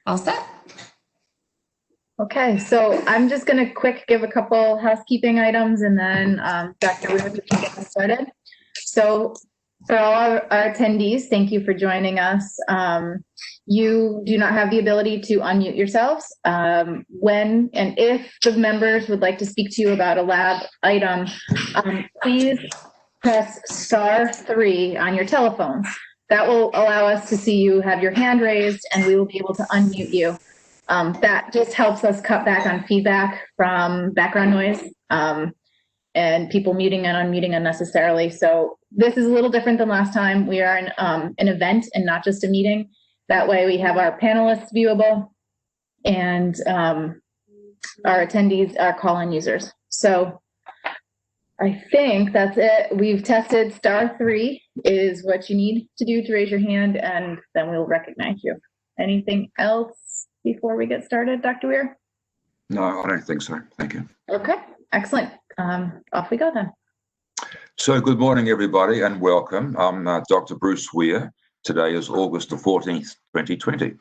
All set. Okay, so I'm just going to give a couple housekeeping items and then Dr. Weir can get us started. So for all our attendees, thank you for joining us. You do not have the ability to unmute yourselves. When and if the members would like to speak to you about a lab item, please press *3 on your telephones. That will allow us to see you have your hand raised and we will be able to unmute you. That just helps us cut back on feedback from background noise and people muting and unmuting unnecessarily. So this is a little different than last time. We are an event and not just a meeting. That way we have our panelists viewable and our attendees are call-in users. So I think that's it. We've tested *3 is what you need to do to raise your hand, and then we'll recognize you. Anything else before we get started, Dr. Weir? No, I don't think so. Thank you. Okay, excellent. Off we go then. So good morning, everybody, and welcome. I'm Dr. Bruce Weir. Today is August the 14th, 2020.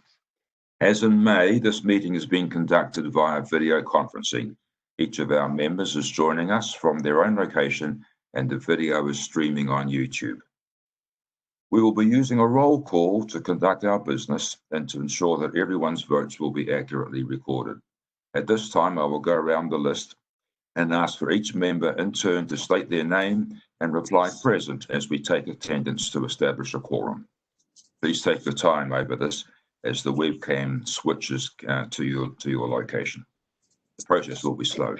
As in May, this meeting is being conducted via video conferencing. Each of our members is joining us from their own location, and the video is streaming on YouTube. We will be using a roll call to conduct our business and to ensure that everyone's votes will be accurately recorded. At this time, I will go around the list and ask for each member in turn to state their name and reply present as we take attendance to establish a quorum. Please take your time over this as the webcam switches to your location. The process will be slow,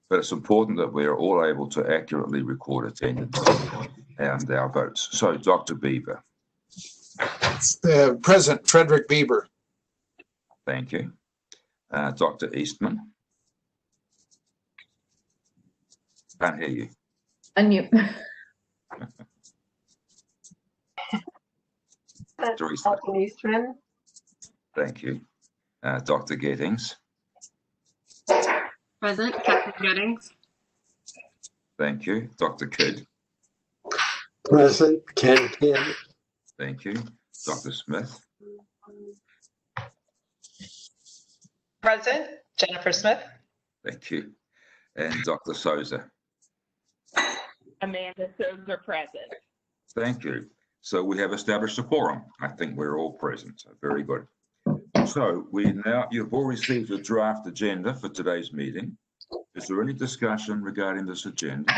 but it's important that we are all able to accurately record attendance and our votes. So, Dr. Bieber. Present, Frederick Bieber. Thank you. Dr. Eastman. Can't hear you. Unmute. Dr. Eastman. Eastman. Thank you. Dr. Gettings. Present, Catherine Gettings. Thank you. Dr. Kidd. Present, Ken Kidd. Thank you. Dr. Smith. Present, Jennifer Smith. Thank you. And Dr. Souza. Amanda Souza present. Thank you. So we have established a quorum. I think we're all present. So very good. So you've all received a draft agenda for today's meeting. Is there any discussion regarding this agenda?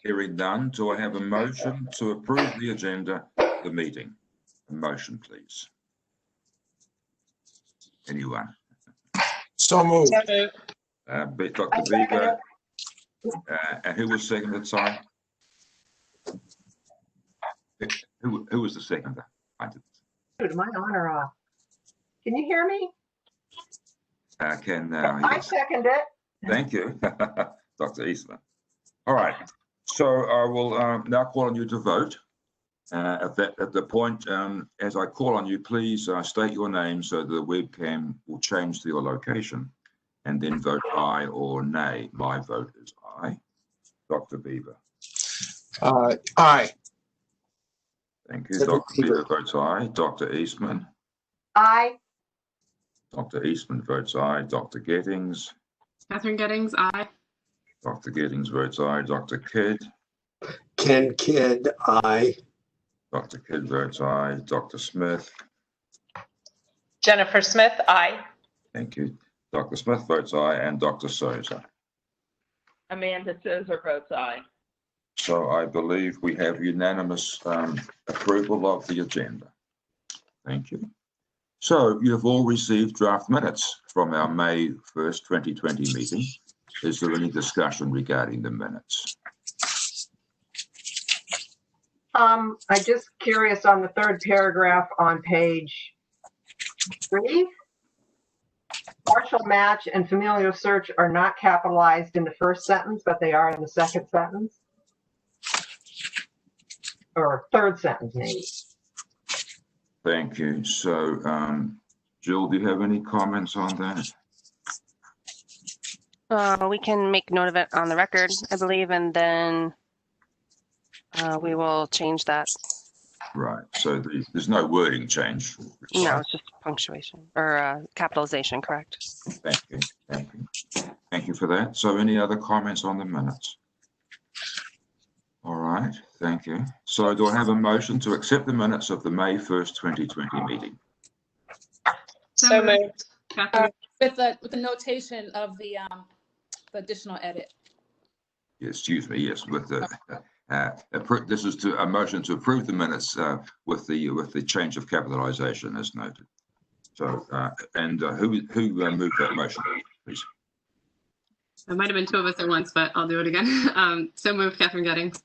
Hearing none, do I have a motion to approve the agenda of the meeting? A motion, please. Anyone? So moved. Dr. Bieber. And who was seconded? Sorry. Who was the seconder? I did. Am I on or off? Can you hear me? I can now. I Yes. second it. Thank you, Dr. Eastman. All right. So I will now call on you to vote. At the point, as I call on you, please state your name so the webcam will change to your location, and then vote aye or nay. My vote is aye. Dr. Bieber. Aye. Thank you. Dr. Bieber votes aye. Dr. Eastman. Aye. Dr. Eastman votes aye. Dr. Gettings. Catherine Gettings, aye. Dr. Gettings votes aye. Dr. Kidd. Ken Kidd, aye. Dr. Kidd votes aye. Dr. Smith. Jennifer Smith, aye. Thank you. Dr. Smith votes aye, and Dr. Souza. Amanda Souza votes aye. So I believe we have unanimous approval of the agenda. Thank you. So you've all received draft minutes from our May 1st, 2020 meeting. Is there any discussion regarding the minutes? I'm just curious on the third paragraph on page 3. Partial match and familial search are not capitalized in the first sentence, but they are in the second sentence. Or third sentence, maybe. Thank you. So, Jill, do you have any comments on that? We can make note of it on the record, I believe, and then we will change that Right, so there's no wording change. No, it's just punctuation or capitalization, correct? Thank you, thank you. Thank you for that. So any other comments on the minutes? All right, thank you. So do I have a motion to accept the minutes of the May 1st, 2020 meeting? So moved. Catherine, With the notation of the additional edit. Yes, excuse me, yes, with the, this is a motion to approve the minutes with the change of capitalization as noted. So, who moved that motion, please? there might have been two of us at once, but I'll do it again. So moved, Catherine Gettings.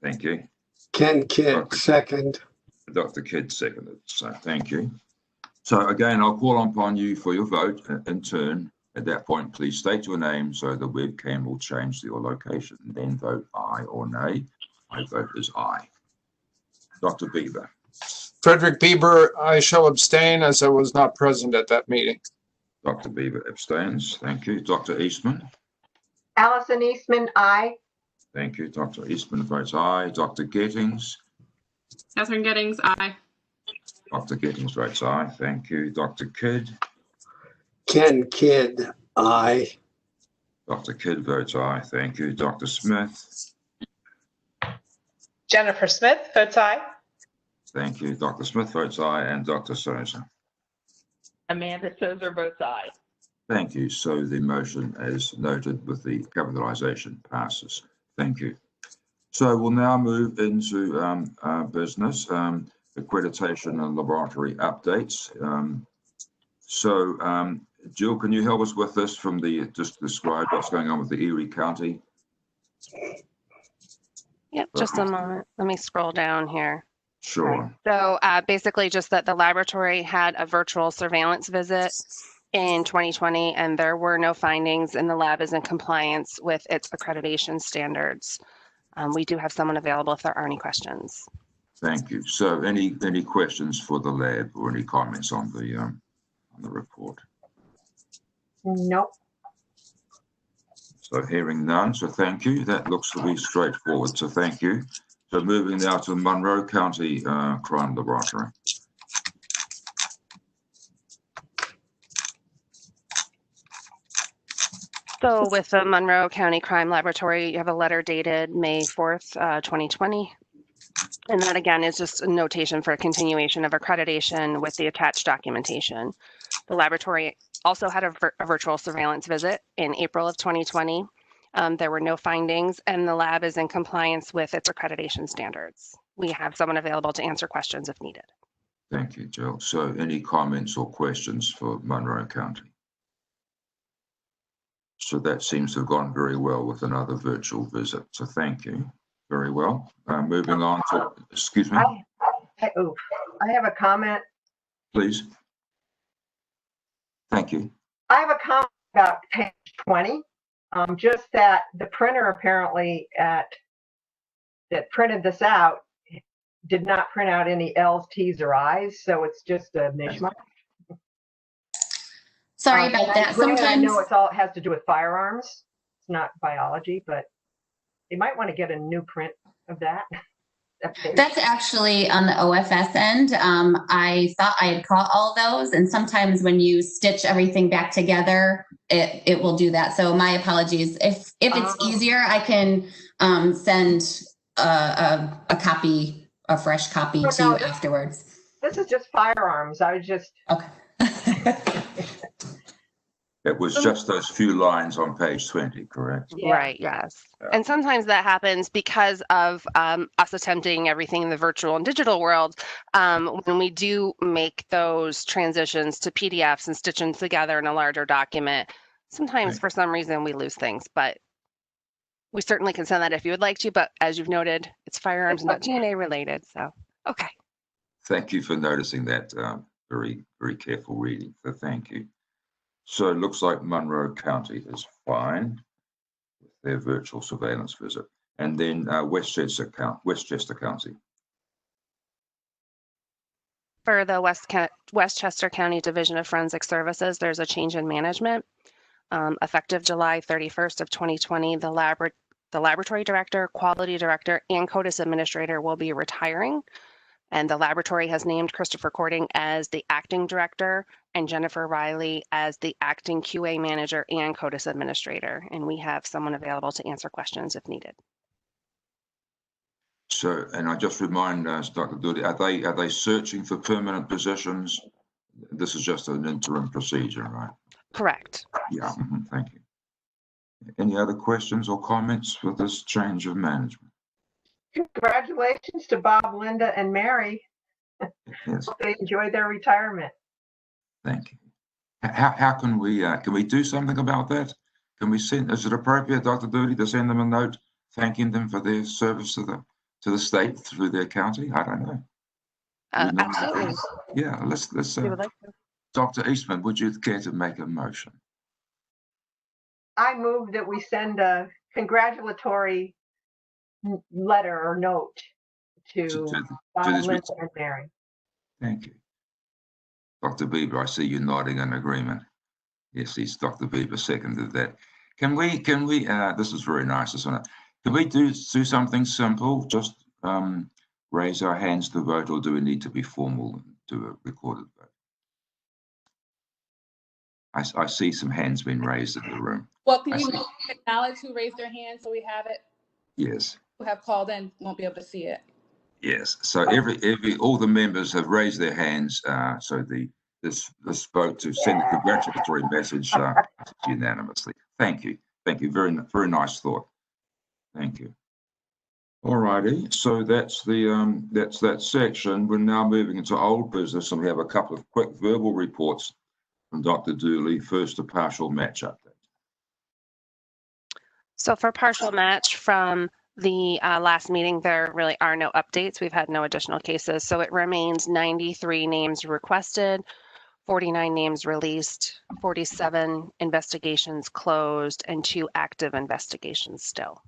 Thank you. Ken Kidd, second. Dr. Kidd seconded, so thank you. So again, I'll call upon you for your vote in turn. At that point, please state your name so the webcam will change your location. Then vote aye or nay. My vote is aye. Dr. Bieber. Frederick Bieber, I shall abstain as I was not present at that meeting. Dr. Bieber abstains. Thank you. Dr. Eastman. Allison Eastman, aye. Thank you. Dr. Eastman votes aye. Dr. Gettings. Catherine Gettings, aye. Dr. Gettings votes aye. Thank you. Dr. Kidd. Ken Kidd, aye. Dr. Kidd votes aye. Thank you. Dr. Smith. Jennifer Smith votes aye. Thank you. Dr. Smith votes aye. And Dr. Souza. Amanda Tozer votes aye. Thank you. So the motion, as noted with the capitalization, passes. Thank you. So we'll now move into business, accreditation and laboratory updates. Jill, can you help us with this from just describe what's going on with the Erie County? Yep, just a moment. Let me scroll down here. Sure. So basically just that the laboratory had a virtual surveillance visit in 2020, and there were no findings, and the lab is in compliance with its accreditation standards. We do have someone available if there are any questions. Thank you. So any questions for the lab or any comments on the report? Nope. So hearing none, so thank you. That looks to be straightforward, so thank you. So moving now to Monroe County Crime Laboratory. So with the Monroe County Crime Laboratory, you have a letter dated May 4th, 2020. And that again is just a notation for a continuation of accreditation with the attached documentation. The laboratory also had a virtual surveillance visit in April of 2020. There were no findings, and the lab is in compliance with its accreditation standards. We have someone available to answer questions if needed. Thank you, Jill. So any comments or questions for Monroe County? So that seems to have gone very well with another virtual visit. So thank you. Very well. Moving on to, excuse me. I have a comment. Please. Thank you. I have a comment about page 20. Just that the printer apparently that printed this out did not print out any L's, T's, or I's, so it's just a mishmash. Sorry about that. Granted, I know Sometimes it has to do with firearms. It's not biology, but you might want to get a new print of that. that's actually on the OFS end. I thought I had caught all those, and sometimes when you stitch everything back together, it will do that. So my apologies. If it's easier, I can send a copy, a fresh copy to you afterwards. This is just firearms. I was just okay. It was just those few lines on page 20, correct? Yeah. Right, yes. And sometimes that happens because of us attempting everything in the virtual and digital world. When we do make those transitions to PDFs and stitch them together in a larger document, sometimes for some reason we lose things, but we certainly can send that if you would like to, but as you've noted, it's firearms, not DNA related, so, okay. Thank you for noticing that very, very careful reading, so thank you. So it looks like Monroe County is fine with their virtual surveillance visit. And then Westchester County. For the Westchester County Division of Forensic Services, there's a change in management. Effective July 31st of 2020, the laboratory director, quality director, and CODIS administrator will be retiring. And the laboratory has named Christopher Cording as the acting director and Jennifer Riley as the acting QA manager and CODIS administrator. And we have someone available to answer questions if needed. So, and I just remind us, Dr. Dooley, are they searching for permanent positions? This is just an interim procedure, right? Correct. Yeah, thank you. Any other questions or comments for this change of management? Congratulations to Bob, Linda, and Mary. Yes, Hope they enjoy their retirement. thank you. How can we do something about that? Can we send, is it appropriate, Dr. Dooley, to send them a note thanking them for their service to the state through their county? I don't know. Absolutely. Yeah, let's We would like to. Dr. Eastman, would you care to make a motion? I move that we send a congratulatory letter or note to Bob, this Linda, and Mary. Thank you. Dr. Bieber, I see you nodding in agreement. Yes, Dr. Bieber seconded that. Can we, this is very nice, isn't it? Can we do something simple? Just raise our hands to vote, or do we need to be formal and do a recorded vote? I see some hands being raised in the room. Well, can you acknowledge who raised their hand so we have it? Yes. Who have called in won't be able to see it. Yes. So all the members have raised their hands. So this vote to send a congratulatory message unanimously. Thank you. Thank you. Very, very nice thought. Thank you. All righty. So that's that section. We're now moving into old business, and we have a couple of quick verbal reports from Dr. Dooley. First, a partial match update. So for partial match from the last meeting, there really are no updates. We've had no additional cases. So it remains 93 names requested, 49 names released, 47 investigations closed, and 2 active investigations still.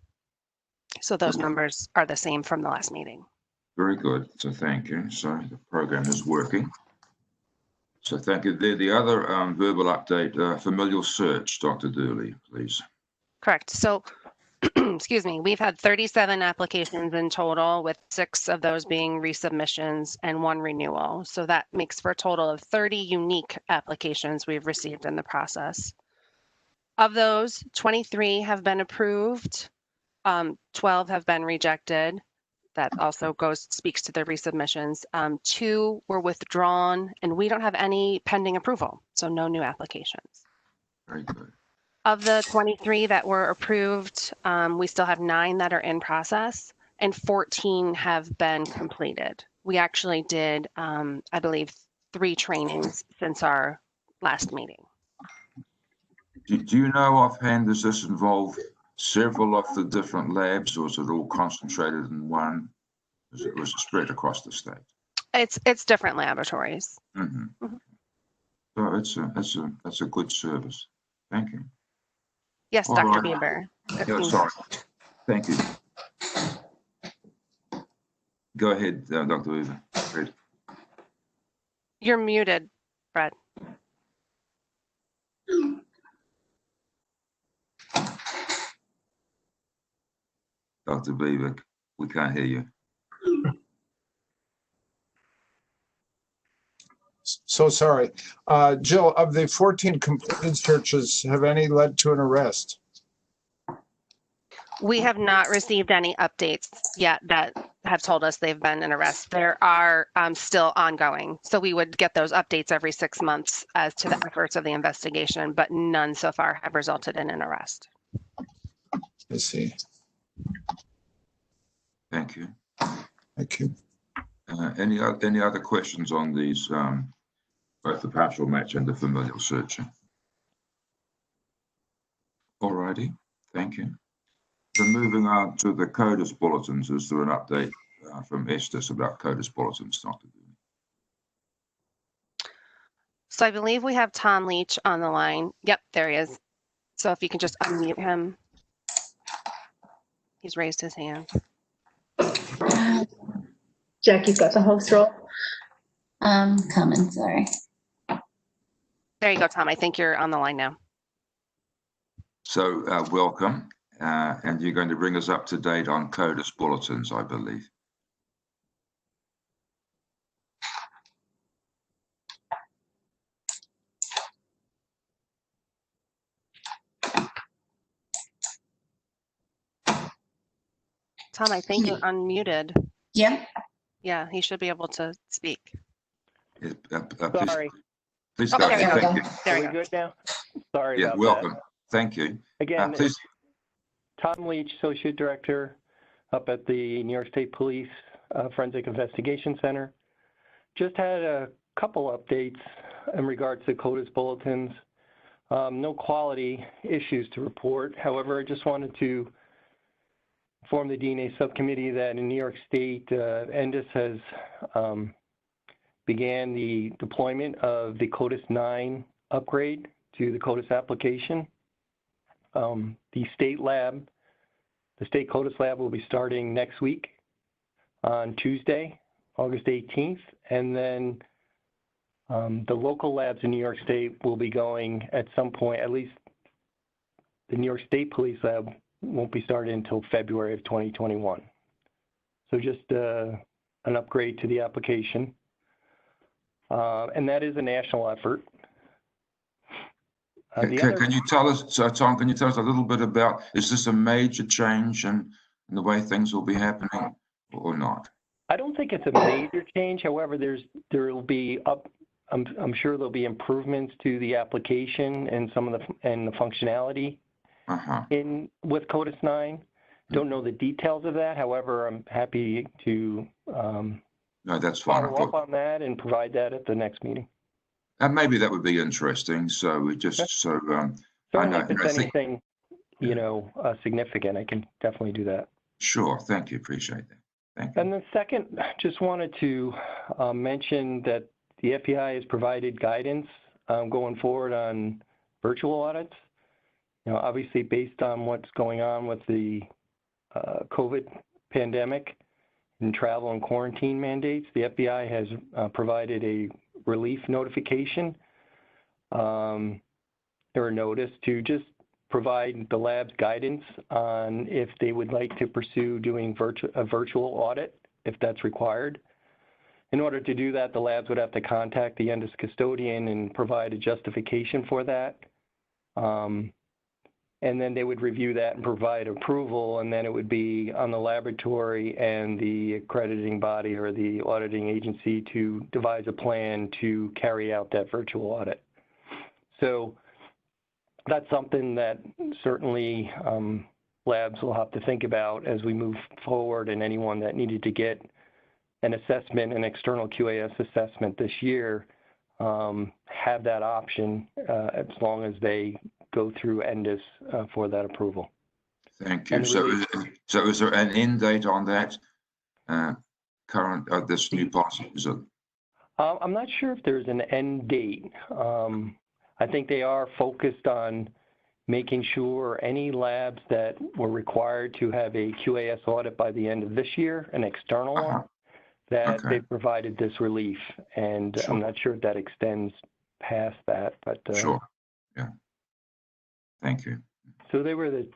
So those numbers are the same from the last meeting. Very good. So thank you. So the program is working. So thank you. The other verbal update, familial search, Dr. Dooley, please. Correct. So, excuse me, we've had 37 applications in total, with 6 of those being resubmissions and 1 renewal. So that makes for a total of 30 unique applications we've received in the process. Of those, 23 have been approved, 12 have been rejected. That also speaks to the resubmissions. 2 were withdrawn, and we don't have any pending approval, so no new applications. Very good. Of the 23 that were approved, we still have 9 that are in process, and 14 have been completed. We actually did, I believe, 3 trainings since our last meeting. Do you know offhand, does this involve several of the different labs, or is it all concentrated in one? Was it spread across the state? It's different laboratories. Mm-hmm. Mm-hmm. So it's a good service. Thank you. Yes, All Dr. right. Bieber. Yeah, sorry. Thank you. Go ahead, Dr. Weaver. Great. You're muted, Fred. Dr. Beaver, we can't hear you. So sorry. Jill, of the 14 completed searches, have any led to an arrest? We have not received any updates yet that have told us they've been in arrest. There are still ongoing. So we would get those updates every 6 months as to the efforts of the investigation, but none so far have resulted in an arrest. I see. Thank you. Thank you. Any other questions on these, both the partial match and the familial searching? All righty. Thank you. So moving on to the CODIS bulletins, is there an update from Estes about CODIS bulletins, Dr. Dooley? So I believe we have Tom Leach on the line. Yep, there he is. So if you can just unmute him. He's raised his hand. Jackie's got the host role. Coming, sorry. There you go, Tom. I think you're on the line now. So welcome, and you're going to bring us up to date on CODIS bulletins, I believe. Tom, I think you're unmuted. Yeah. Yeah, he should be able to speak. Sorry. Please Oh, go there ahead. we Thank go. you. There Are we we go. good now? Sorry Yeah, about welcome. that. Thank you. Again, Please. Tom Leach, Associate Director up at the New York State Police Forensic Investigation Center. Just had a couple updates in regards to CODIS bulletins. No quality issues to report. However, I just wanted to inform the DNA subcommittee that in New York State, ENDIS has began the deployment of the CODIS 9 upgrade to the CODIS application. The state CODIS lab will be starting next week on Tuesday, August 18th, and then the local labs in New York State will be going at some point, at least the New York State Police Lab won't be started until February of 2021. So just an upgrade to the application. And that is a national effort. Can you tell us, so Tom, can you tell us a little bit about, is this a major change in the way things will be happening or not? I don't think it's a major change. However, there will be I'm sure there'll be improvements to the application and some of the functionality with CODIS 9. Don't know the details of that. However, I'm happy to no, that's fine. Follow up on that and provide that at the next meeting. And maybe that would be interesting. So we just certainly if it's anything significant, I can definitely do that. Sure. Thank you. Appreciate that. Thank you. And then second, just wanted to mention that the FBI has provided guidance going forward on virtual audits. Obviously based on what's going on with the COVID pandemic and travel and quarantine mandates, the FBI has provided a relief notification or a notice to just provide the lab's guidance on if they would like to pursue doing a virtual audit, if that's required. In order to do that, the labs would have to contact the ENDIS custodian and provide a justification for that. And then they would review that and provide approval, and then it would be on the laboratory and the accrediting body or the auditing agency to devise a plan to carry out that virtual audit. So that's something that certainly labs will have to think about as we move forward, and anyone that needed to get an assessment, an external QAS assessment this year, have that option as long as they go through ENDIS for that approval. Thank you. So is there an end date on that this new policy? I'm not sure if there's an end date. I think they are focused on making sure any labs that were required to have a QAS audit by the end of this year, an external one, that they provided this relief. And I'm not sure if that extends past that, but sure. Yeah. Thank you. So they were the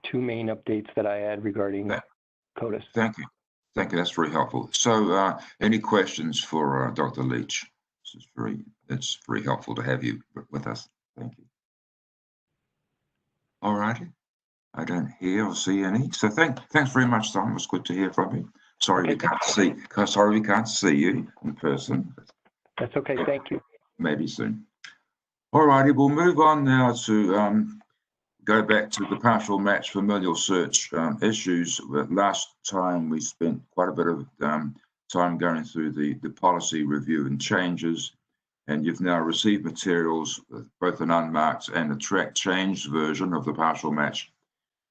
two main updates that I had regarding CODIS. Thank you. Thank you. That's very helpful. So any questions for Dr. Leach? It's very helpful to have you with us. Thank you. All righty. I don't hear or see any. So thanks very much, Tom. It was good to hear from you. Sorry we can't see you in person. That's okay. Thank you. Maybe soon. All righty. We'll move on now to go back to the partial match familial search issues. Last time we spent quite a bit of time going through the policy review and changes, and you've now received materials, both an unmarked and a track change version of the partial match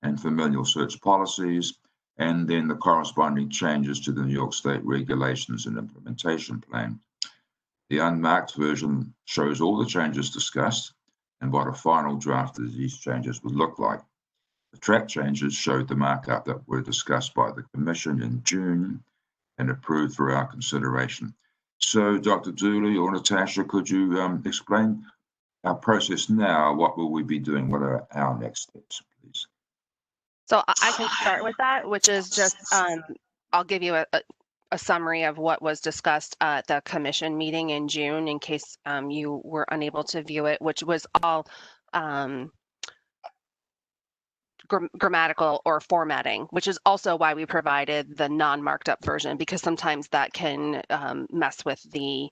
and familial search policies, and then the corresponding changes to the New York State regulations and implementation plan. The unmarked version shows all the changes discussed and what a final draft of these changes would look like. The track changes showed the markup that were discussed by the Commission in June and approved for our consideration. So, Dr. Dooley or Natasha, could you explain our process now? What will we be doing? What are our next steps, please? So I can start with that, which is just, I'll give you a summary of what was discussed at the Commission meeting in June in case you were unable to view it, which was all grammatical or formatting, which is also why we provided the non-marked up version, because sometimes that can mess with the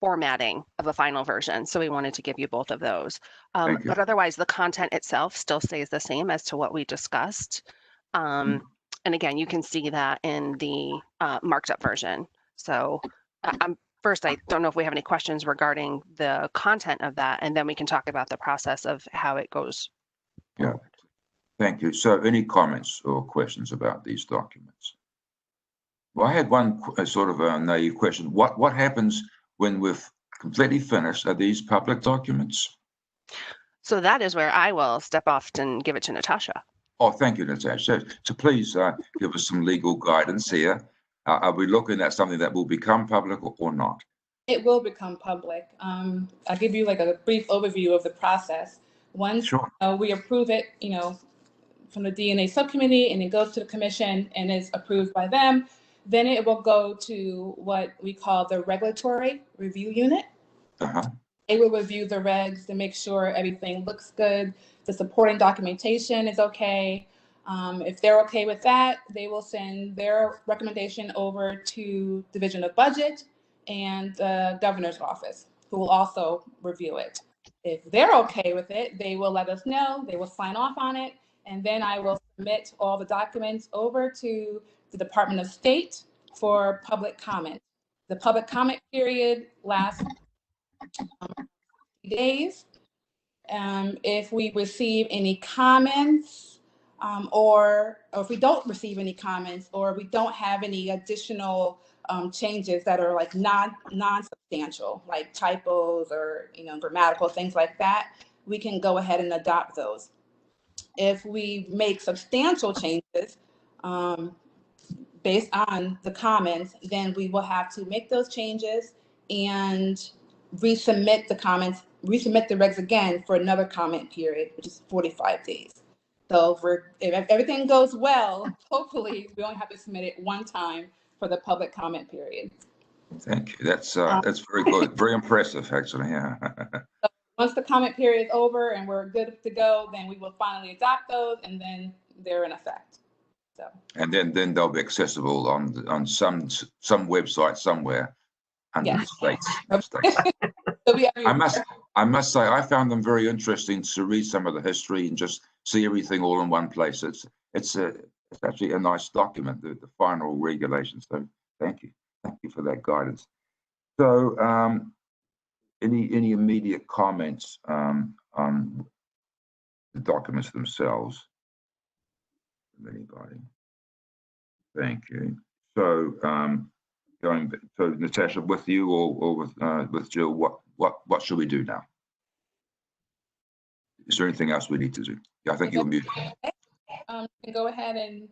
formatting of a final version. So we wanted to give you both of those. But otherwise, the content itself still stays the same as to what we discussed. And again, you can see that in the marked up version. So first, I don't know if we have any questions regarding the content of that, and then we can talk about the process of how it goes. Yeah, thank you. So any comments or questions about these documents? Well, I had one sort of a naive question. What happens when we've completely finished? Are these public documents? So that is where I will step off and give it to Natasha. Oh, thank you, Natasha. So please give us some legal guidance here. Are we looking at something that will become public or not? It will become public. I'll give you like a brief overview of the process. Once we approve it, from the DNA subcommittee, and it goes to the commission and is approved by them, then it will go to what we call the regulatory review unit. They will review the regs to make sure everything looks good, the supporting documentation is okay. If they're okay with that, they will send their recommendation over to Division of Budget and the governor's office, who will also review it. If they're okay with it, they will let us know, they will sign off on it, and then I will submit all the documents over to the Department of State for public comment. The public comment period lasts 60 days. If we receive any comments, or if we don't receive any comments, or we don't have any additional changes that are like non-substantial, like typos or grammatical things like that, we can go ahead and adopt those. If we make substantial changes based on the comments, then we will have to make those changes and resubmit the comments, resubmit the regs again for another comment period, which is 45 days. So if everything goes well, hopefully we only have to submit it one time for the public comment period. Thank you. That's very good. Very impressive, actually. Yeah. So once the comment period is over and we're good to go, then we will finally adopt those, and then they're in effect. So. And then they'll be accessible on some website somewhere under the states. I must say I found them very interesting to read some of the history and just see everything all in one place. It's actually a nice document, the final regulations. So thank you for that guidance. So any immediate comments on the documents themselves from anybody? Thank you. So going to Natasha, with you or with Jill, what should we do now? Is there anything else we need to do? Yeah, I think you're muted. Go ahead and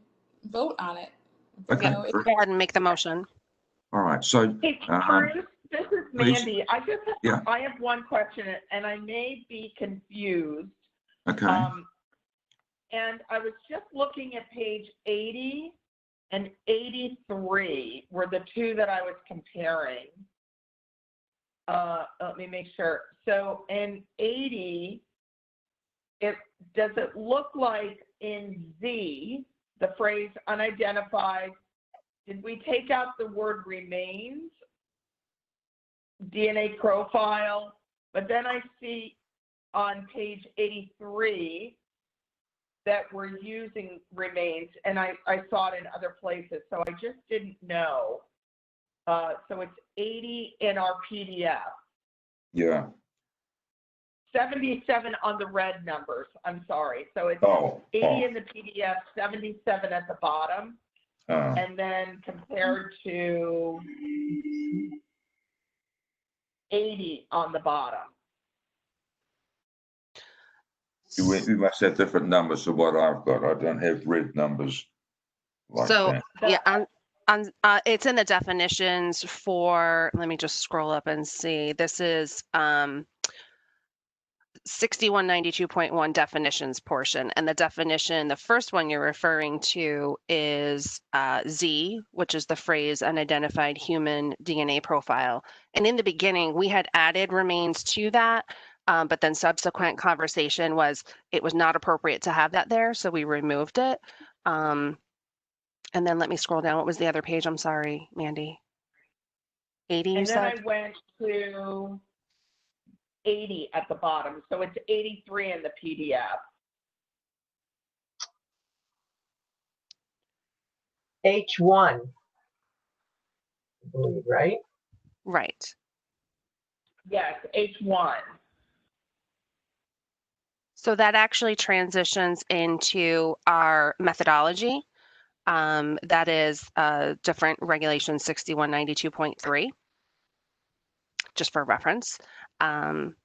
vote on it. Okay. Go ahead and make the motion. All right. So hey, Bruce, this is Mandy. I have one question, and I may be confused. Okay. And I was just looking at page 80 and 83 were the two that I was comparing. Let me make sure. So in 80, does it look like in Z, the phrase unidentified, did we take out the word remains, DNA profile? But then I see on page 83 that we're using remains, and I saw it in other places, so I just didn't know. So it's 80 in our PDF. Yeah. 77 on the red numbers, I'm sorry. So it's 80 in the PDF, 77 at the bottom, and then compared to 80 on the bottom. We must have different numbers to what I've got. I don't have red numbers like that. Yeah, it's in the definitions for, let me just scroll up and see. This is 6192.1 definitions portion. And the definition, the first one you're referring to is Z, which is the phrase unidentified human DNA profile. And in the beginning, we had added remains to that. But then subsequent conversation was, it was not appropriate to have that there, so we removed it. And then let me scroll down. What was the other page? I'm sorry, Mandy. 80, you And then said? I went to 80 at the bottom. So it's 83 in the PDF. H1, I believe, right? Right. Yes, H1. So that actually transitions into our methodology. That is different regulation 6192.3, just for reference. And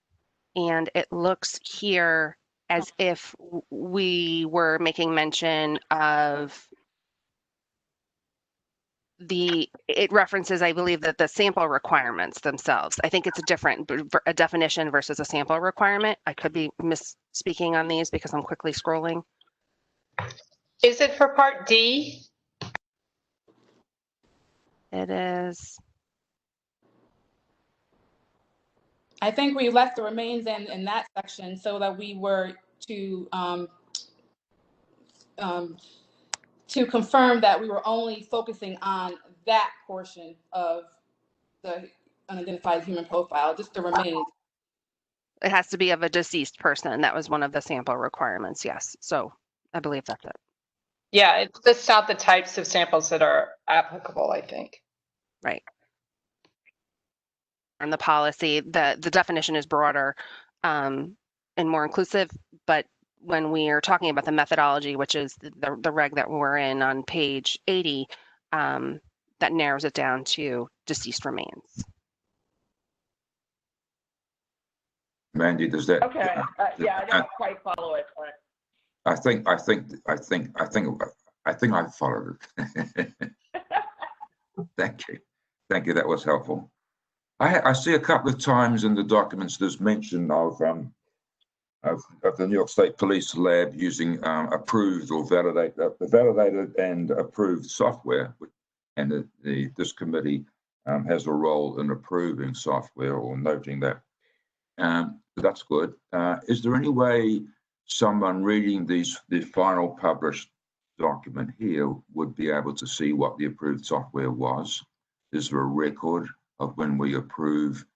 it looks here as if we were making mention of it references, I believe, that the sample requirements themselves. I think it's a definition versus a sample requirement. I could be misspeaking on these because I'm quickly scrolling. Is it for Part D? It is. I think we left the remains in that section so that we were to confirm that we were only focusing on that portion of the unidentified human profile, just the remains. It has to be of a deceased person. That was one of the sample requirements, yes. So I believe that's it. Yeah, it lists out the types of samples that are applicable, I think. Right. And the policy, the definition is broader and more inclusive, but when we are talking about the methodology, which is the reg that we're in on page 80, that narrows it down to deceased remains. Mandy, does that? Okay. Yeah, I don't quite follow it, but I think I followed it. Thank you. Thank you. That was helpful. I see a couple of times in the documents there's mention of the New York State Police Lab using approved or validated and approved software, and this committee has a role in approving software or noting that. That's good. Is there any way someone reading the final published document here would be able to see what the approved software was? Is there a record of when we approve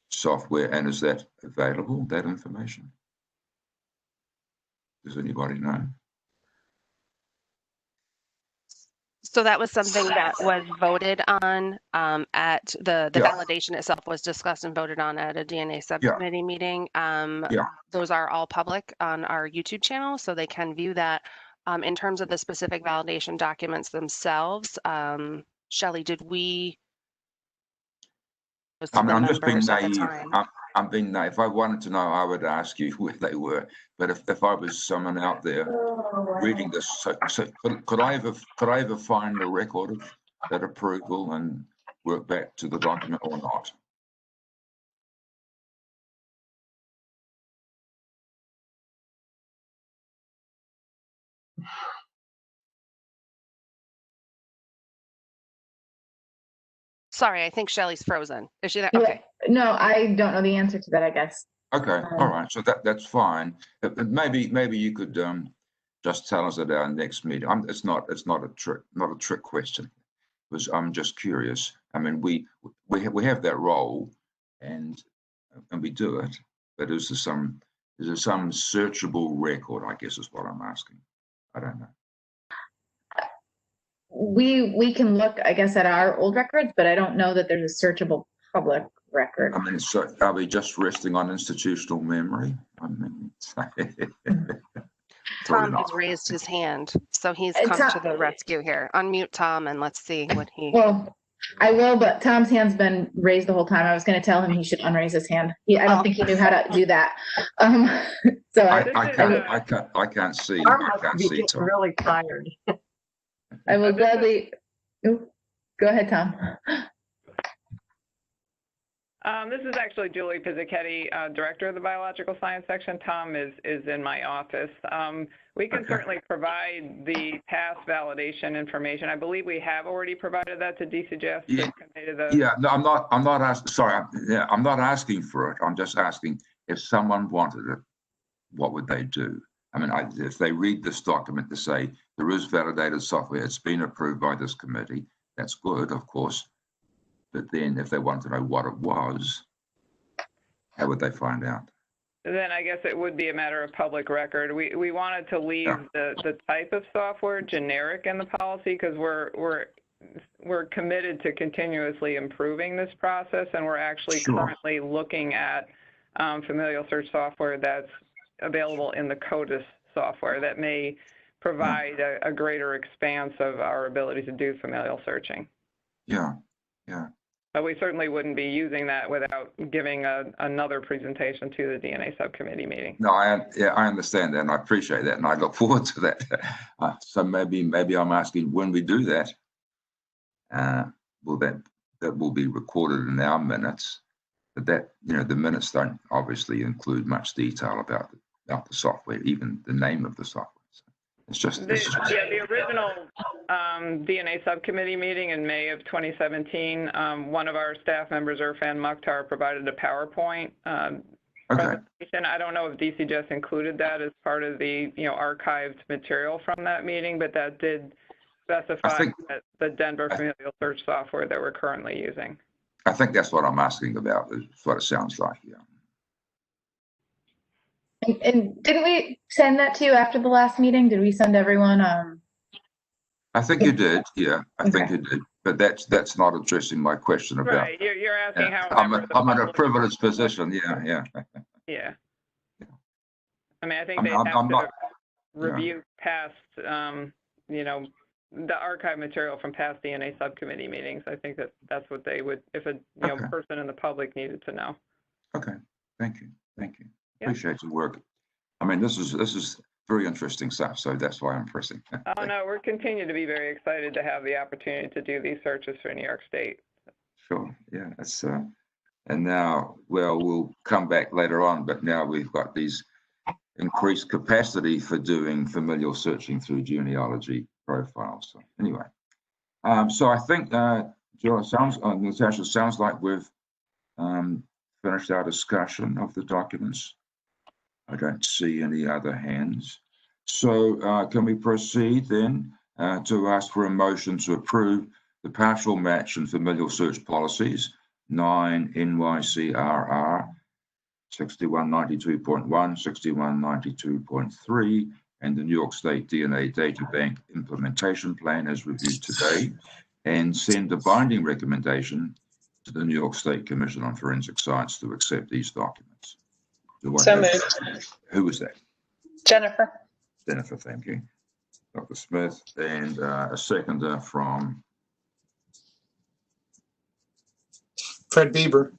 software, and is that available, that information? Does anybody know? So that was something that was voted on at the validation itself was discussed and voted on at a DNA subcommittee meeting. Those are all public on our YouTube channel, so they can view that. In terms of the specific validation documents themselves, Shelley, did we? I'm just being naive. I'm being naive. If I wanted to know, I would ask you where they were. But if I was someone out there reading this, so could I ever find a record of that approval and work back to the document or not? Sorry, I think Shelley's frozen. Is she there? Okay. No, I don't know the answer to that, I guess. Okay, all right. So that's fine. But maybe you could just tell us at our next meeting. It's not a trick question, because I'm just curious. I mean, we have that role, and we do it. But is there some searchable record? I guess is what I'm asking. I don't know. We can look, I guess, at our old records, but I don't know that there's a searchable public record. I mean, so are we just resting on institutional memory? I mean, Tom has raised his hand, so he's come to the rescue here. Unmute Tom and let's see what he. Well, I will, but Tom's hand's been raised the whole time. I was going to tell him he should unraise his hand. I don't think he knew how to do that. So I can't see. I can't see Tom. Really tired. I will gladly. Go ahead, Tom. This is actually Julie Pizzichetti, Director of the Biological Science Section. Tom is in my office. We can certainly provide the past validation information. I believe we have already provided that to DCJS. No, I'm not asking. Sorry, I'm not asking for it. I'm just asking, if someone wanted it, what would they do? I mean, if they read this document to say there is validated software, it's been approved by this committee, that's good, of course. But then if they want to know what it was, how would they find out? Then I guess it would be a matter of public record. We wanted to leave the type of software generic in the policy because we're committed to continuously improving this process, and we're actually currently looking at familial search software that's available in the CODIS software that may provide a greater expanse of our ability to do familial searching. Yeah. But we certainly wouldn't be using that without giving another presentation to the DNA subcommittee meeting. No, I understand that, and I appreciate that, and I look forward to that. So maybe I'm asking, when we do that, will that will be recorded in our minutes? But that, the minutes don't obviously include much detail about the software, even the name of the software. So it's just the original DNA subcommittee meeting in May of 2017. One of our staff members, Irfan Mukhtar, provided a PowerPoint presentation. I don't know if DCJS included that as part of the archived material from that meeting, but that did specify that the Denver familial search software that we're currently using. I think that's what I'm asking about. Is what it sounds like. Yeah. And didn't we send that to you after the last meeting? Did we send everyone? I think you did. Yeah, I think you did. But that's not addressing my question about. Right. You're asking how. I'm in a privileged position. Yeah. Yeah. I mean, I think they have to review past, the archive material from past DNA subcommittee meetings. I think that's what they would, if a person in the public needed to know. Okay. Thank you. Yeah. Appreciate your work. I mean, this is very interesting stuff, so that's why I'm pressing. Oh no, we're continue to be very excited to have the opportunity to do these searches for New York State. Sure. Yeah. That's and now, we'll come back later on, but now we've got these increased capacity for doing familial searching through genealogy profiles. So anyway, so I think Natasha, sounds like we've finished our discussion of the documents. I don't see any other hands. So can we proceed then to ask for a motion to approve the partial match and familial search policies 9 NYCRR 6192.1, 6192.3, and the New York State DNA Data Bank Implementation Plan as reviewed today, and send a binding recommendation to the New York State Commission on Forensic Science to accept these documents. So moved. Who was that? Jennifer. Jennifer, thank you. Dr. Smith, and a seconder from? Fred Bieber.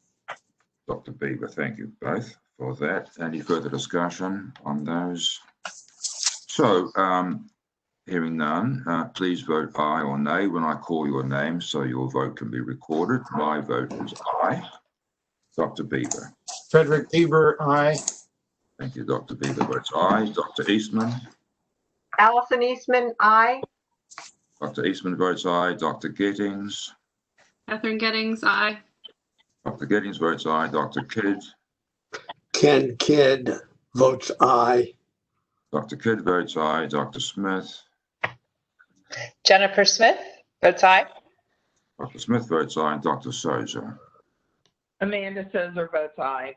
Dr. Bieber, thank you both for that. Any further discussion on those? So, hearing none, please vote aye or nay when I call your name so your vote can be recorded. My vote is aye. Dr. Bieber. Frederick Bieber, aye. Thank you. Dr. Bieber votes aye. Dr. Eastman. Allison Eastman, aye. Dr. Eastman votes aye. Dr. Gettings. Catherine Gettings, aye. Dr. Gettings votes aye. Dr. Kidd. Ken Kidd votes aye. Dr. Kidd votes aye. Dr. Smith. Jennifer Smith votes aye. Dr. Smith votes aye. And Dr. Souza. Amanda Souza votes aye.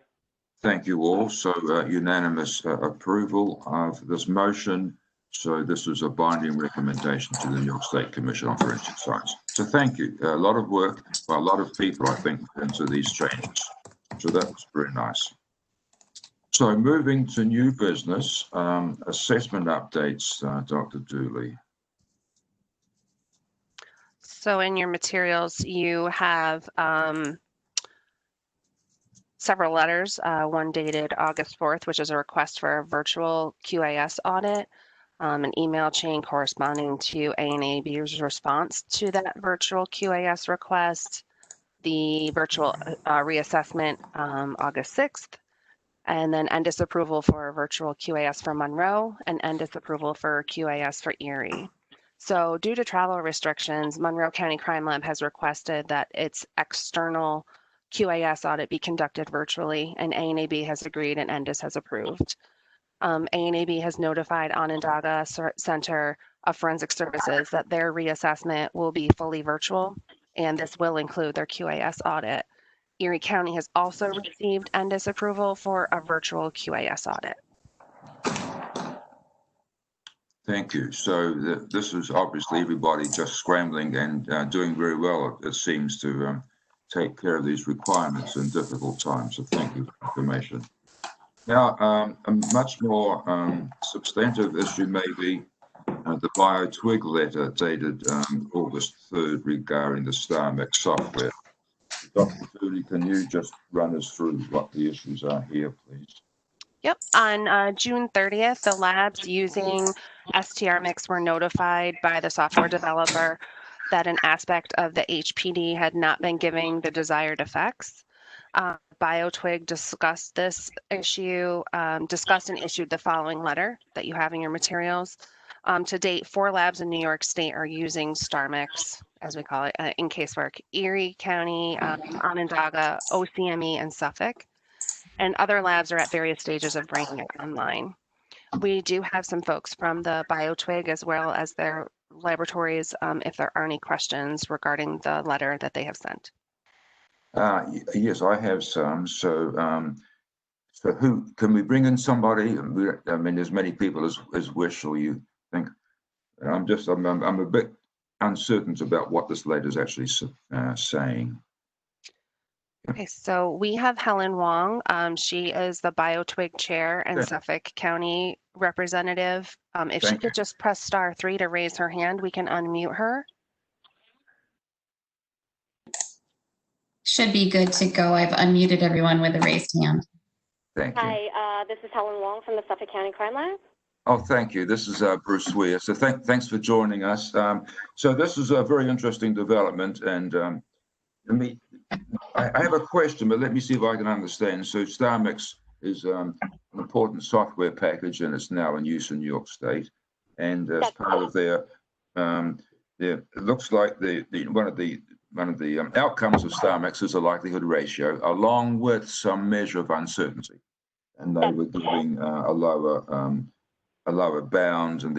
Thank you all. So unanimous approval of this motion. So this is a binding recommendation to the New York State Commission on Forensic Science. So thank you. A lot of work by a lot of people, I think, into these changes. So that was very nice. So moving to new business, assessment updates, Dr. Dooley. So in your materials, you have several letters, one dated August 4th, which is a request for a virtual QAS audit, an email chain corresponding to ANAB's response to that virtual QAS request, the virtual reassessment August 6th, and then NDIS approval for a virtual QAS for Monroe and NDIS approval for QAS for Erie. So due to travel restrictions, Monroe County Crime Lab has requested that its external QAS audit be conducted virtually, and ANAB has agreed and ENDIS has approved. ANAB has notified Onondaga Center of Forensic Services that their reassessment will be fully virtual, and this will include their QAS audit. Erie County has also received ENDIS approval for a virtual QAS audit. Thank you. So this is obviously everybody just scrambling and doing very well, it seems, to take care of these requirements in difficult times. So thank you for the information. Now, a much more substantive issue may be the BioTwig letter dated August 3rd regarding the StarMix software. Dr. Dooley, can you just run us through what the issues are here, please? Yep. On June 30th, the labs using STRMix were notified by the software developer that an aspect of the HPD had not been giving the desired effects. BioTwig discussed this issue, discussed and issued the following letter that you have in your materials. To date, 4 labs in New York State are using StarMix, as we call it, in casework: Erie County, Onondaga, OCME, and Suffolk. And other labs are at various stages of bringing it online. We do have some folks from the BioTwig as well as their laboratories if there are any questions regarding the letter that they have sent. Yes, I have some. So, so who can we bring in somebody? I mean, as many people as wish, or you think? I'm a bit uncertain about what this letter is actually saying. Okay, so we have Helen Wong. She is the BioTwig chair and Suffolk County representative. If she could just press *3 to raise her hand, we can unmute her. Should be good to go. I've unmuted everyone with a raised hand. Thank you. Hi, this is Helen Wong from the Suffolk County Crime Lab. Oh, thank you. This is Bruce Weir. So thanks for joining us. So this is a very interesting development, and I have a question, but let me see if I can understand. So StarMix is an important software package, and it's now in use in New York State. And as part of their, it looks like one of the outcomes of StarMix is a likelihood ratio, along with some measure of uncertainty. And they were giving a lower bound, and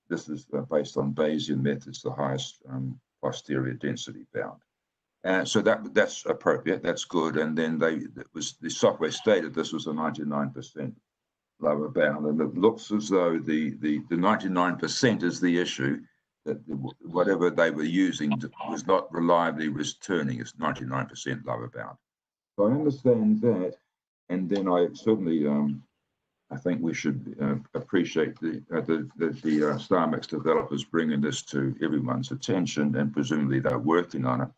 this is based on Bayesian methods, the highest posterior density bound. So that's appropriate, that's good. And then the software stated this was a 99% lower bound, and it looks as though the 99% is the issue, that whatever they were using was not reliably returning its 99% lower bound. So I understand that, and then I certainly I think we should appreciate the StarMix developers bringing this to everyone's attention, and presumably they're working on it.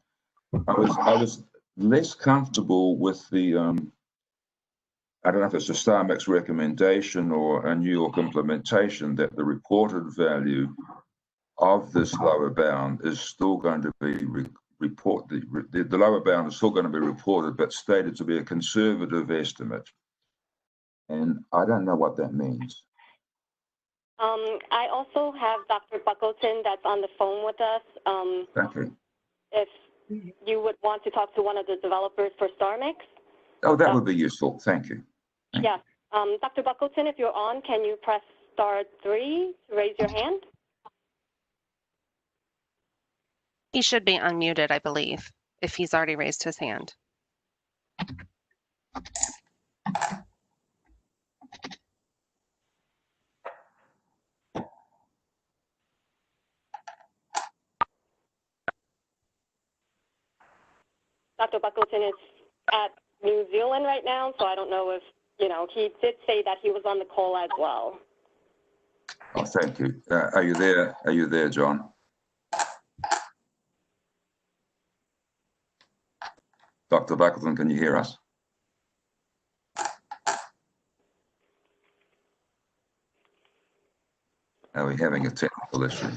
I was less comfortable with the, I don't know if it's a StarMix recommendation or a New York implementation, that the reported value of this lower bound is still going to be reported. The lower bound is still going to be reported, but stated to be a conservative estimate. And I don't know what that means. I also have Dr. Buckleton that's on the phone with us. Thank you. If you would want to talk to one of the developers for StarMix. Oh, that would be useful. Thank you. Yeah. Dr. Buckleton, if you're on, can you press *3 to raise your hand? He should be unmuted, I believe, if he's already raised his hand. Dr. Buckleton is at New Zealand right now, so I don't know if, he did say that he was on the call as well. Oh, thank you. Are you there? Are you there, John? Dr. Buckleton, can you hear us? Are we having a technical issue?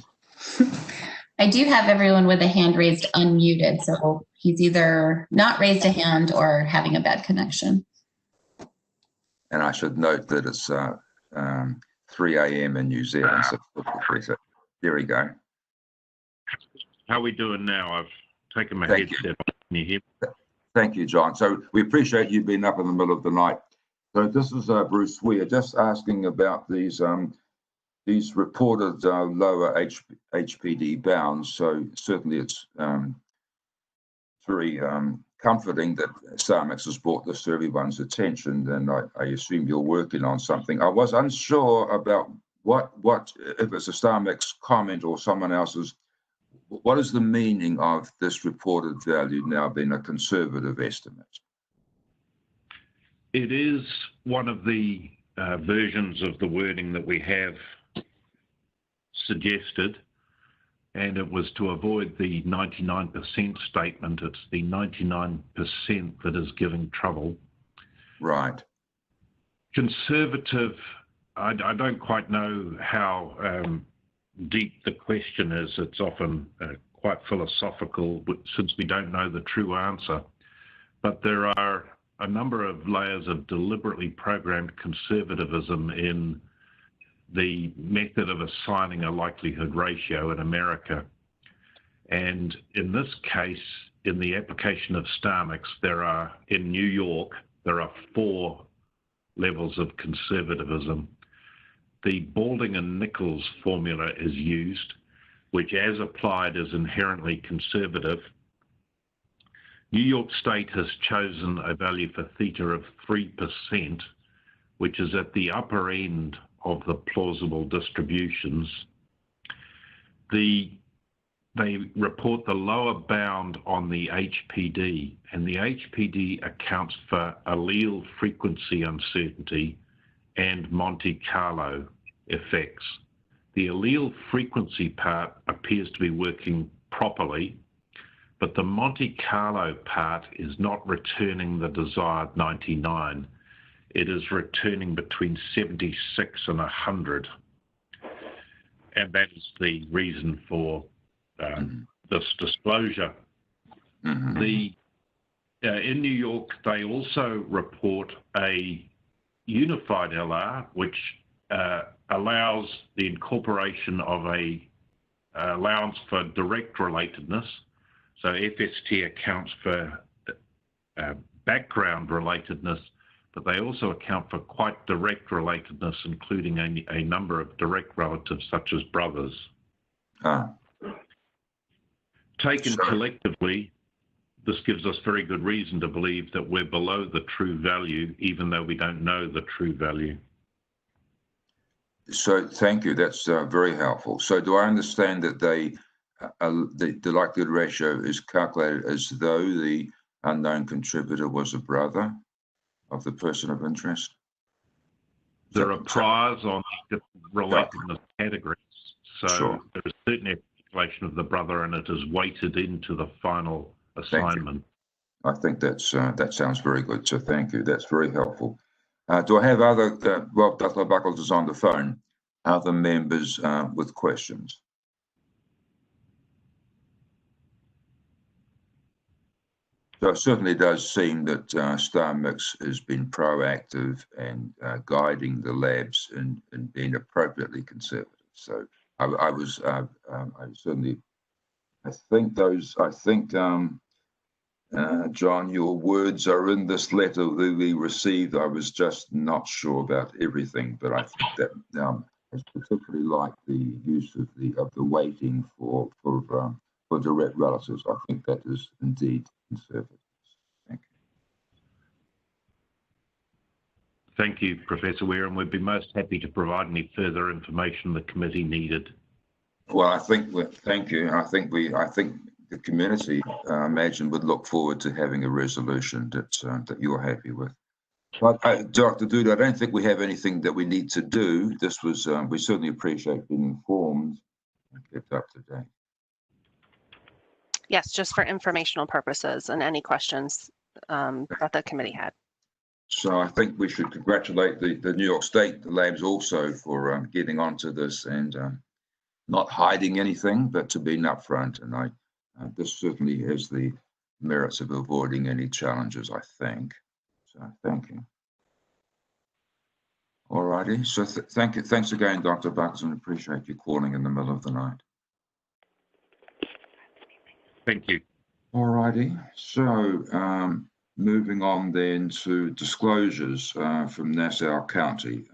I do have everyone with a hand raised unmuted, so he's either not raised a hand or having a bad connection. And I should note that it's 3 a.m. in New Zealand. So there we go. How are we doing now? I've taken my headset off. Can you hear me? Thank you, John. So we appreciate you being up in the middle of the night. So this is Bruce Weir, just asking about these reported lower HPD bounds. So certainly it's very comforting that StarMix has brought this to everyone's attention, and I assume you're working on something. I was unsure about what if it's a StarMix comment or someone else's. What is the meaning of this reported value now being a conservative estimate? It is one of the versions of the wording that we have suggested, and it was to avoid the 99% statement. It's the 99% that is giving trouble. Right. Conservative, I don't quite know how deep the question is. It's often quite philosophical since we don't know the true answer. But there are a number of layers of deliberately programmed conservatism in the method of assigning a likelihood ratio in America. And in this case, in the application of StarMix, in New York, there are 4 levels of conservatism. The Balding and Nichols formula is used, which as applied is inherently conservative. New York State has chosen a value for theta of 3%, which is at the upper end of the plausible distributions. They report the lower bound on the HPD, and the HPD accounts for allele frequency uncertainty and Monte Carlo effects. The allele frequency part appears to be working properly, but the Monte Carlo part is not returning the desired 99. It is returning between 76 and 100. And that is the reason for this disclosure. In New York, they also report a unified LR, which allows the incorporation of a allowance for direct relatedness. So FST accounts for background relatedness, but they also account for quite direct relatedness, including a number of direct relatives such as brothers. Taken collectively, this gives us very good reason to believe that we're below the true value, even though we don't know the true value. So thank you. That's very helpful. So do I understand that the likelihood ratio is calculated as though the unknown contributor was a brother of the person of interest? There are priors on the relatedness categories. So there is certainly a calculation of the brother, and it is weighted into the final assignment. I think that sounds very good. So thank you. That's very helpful. Do I have other, well, Dr. Buckles is on the phone, other members with questions? So it certainly does seem that StarMix has been proactive and guiding the labs in being appropriately conservative. So I think John, your words are in this letter that we received. I was just not sure about everything, but I think that I particularly like the use of the weighting for direct relatives. I think that is indeed conservative. Thank you. Thank you, Professor Weir, and we'd be most happy to provide any further information the committee needed. Well, thank you. I think the community, I imagine, would look forward to having a resolution that you're happy with. But Dr. Duda, I don't think we have anything that we need to do. This was, we certainly appreciate being informed and kept up to date. Yes, just for informational purposes and any questions that the committee had. So I think we should congratulate the New York State labs also for getting onto this and not hiding anything, but to being upfront. And this certainly has the merits of avoiding any challenges, I think. So thank you. All righty. So thank you. Thanks again, Dr. Buxton. Appreciate you calling in the middle of the night. Thank you. All righty. So moving on then to disclosures from Nassau County.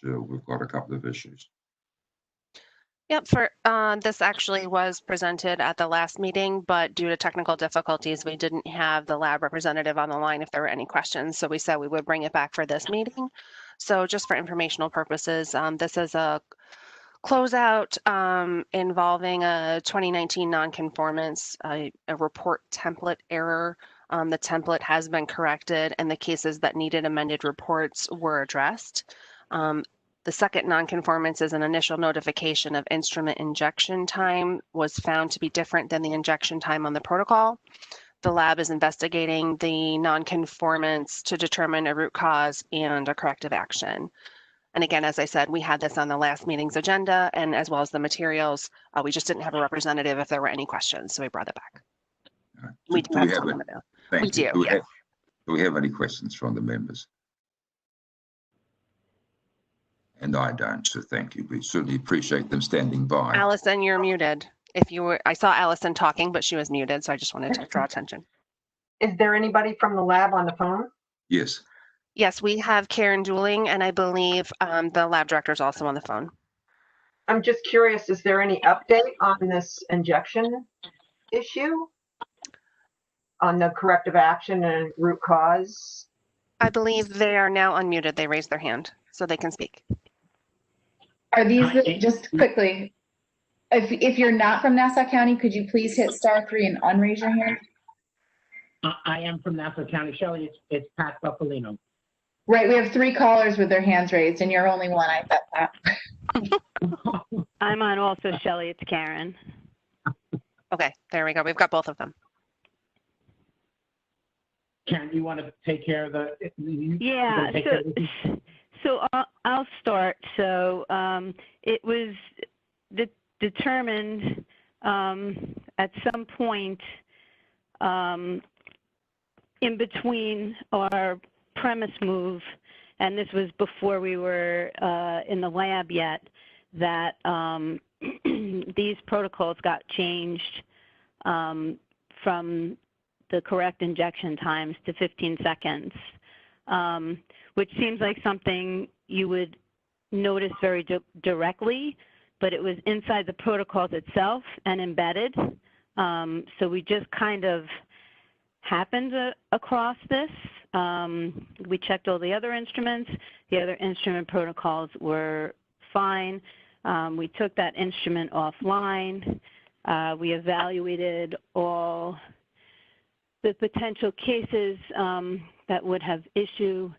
Jill, we've got a couple of issues. Yep, this actually was presented at the last meeting, but due to technical difficulties, we didn't have the lab representative on the line if there were any questions. So we said we would bring it back for this meeting. So just for informational purposes, this is a closeout involving a 2019 nonconformance, a report template error. The template has been corrected and the cases that needed amended reports were addressed. The second nonconformance is an initial notification of instrument injection time was found to be different than the injection time on the protocol. The lab is investigating the nonconformance to determine a root cause and a corrective action. And again, as I said, we had this on the last meeting's agenda and as well as the materials. We just didn't have a representative if there were any questions, so we brought it back. We do have someone available. We do, yes. Do we have any questions from the members? And I don't, so thank you. We certainly appreciate them standing by. Allison, you're muted. I saw Allison talking, but she was muted, so I just wanted to draw attention. Is there anybody from the lab on the phone? Yes. Yes, we have Karen Dooling, and I believe the lab director is also on the phone. I'm just curious, is there any update on this injection issue? On the corrective action and root cause? I believe they are now unmuted. They raised their hand, so they can speak. Are these just quickly? If you're not from Nassau County, could you please hit *3 and unraise your hand? I am from Nassau County. Shelley, it's Pat Buffalino. Right, we have 3 callers with their hands raised, and you're only one. I bet that. I'm on also, Shelley. It's Karen. Okay, there we go. We've got both of them. Karen, you want to take care of the? Yeah. So I'll start. So it was determined at some point in between our premise move, and this was before we were in the lab yet, that these protocols got changed from the correct injection times to 15 seconds, which seems like something you would notice very directly, but it was inside the protocols itself and embedded. So we just kind of happened across this. We checked all the other instruments. The other instrument protocols were fine. We took that instrument offline. We evaluated all the potential cases that would have issue.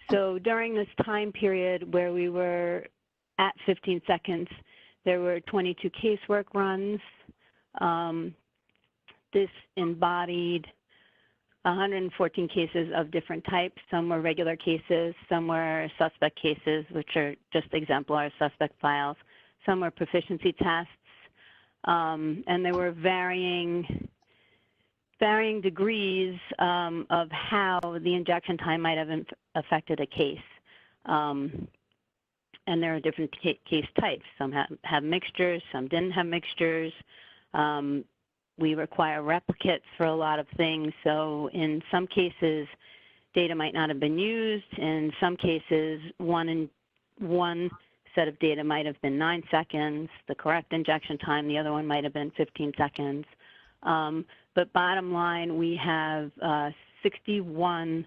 So during this time period where we were at 15 seconds, there were 22 casework runs. This embodied 114 cases of different types. Some were regular cases, some were suspect cases, which are just exemplar suspect files. Some were proficiency tests, and there were varying degrees of how the injection time might have affected a case. And there are different case types. Some have mixtures, some didn't have mixtures. We require replicates for a lot of things. So in some cases, data might not have been used. In some cases, one set of data might have been 9 seconds, the correct injection time. The other one might have been 15 seconds. But bottom line, we have 61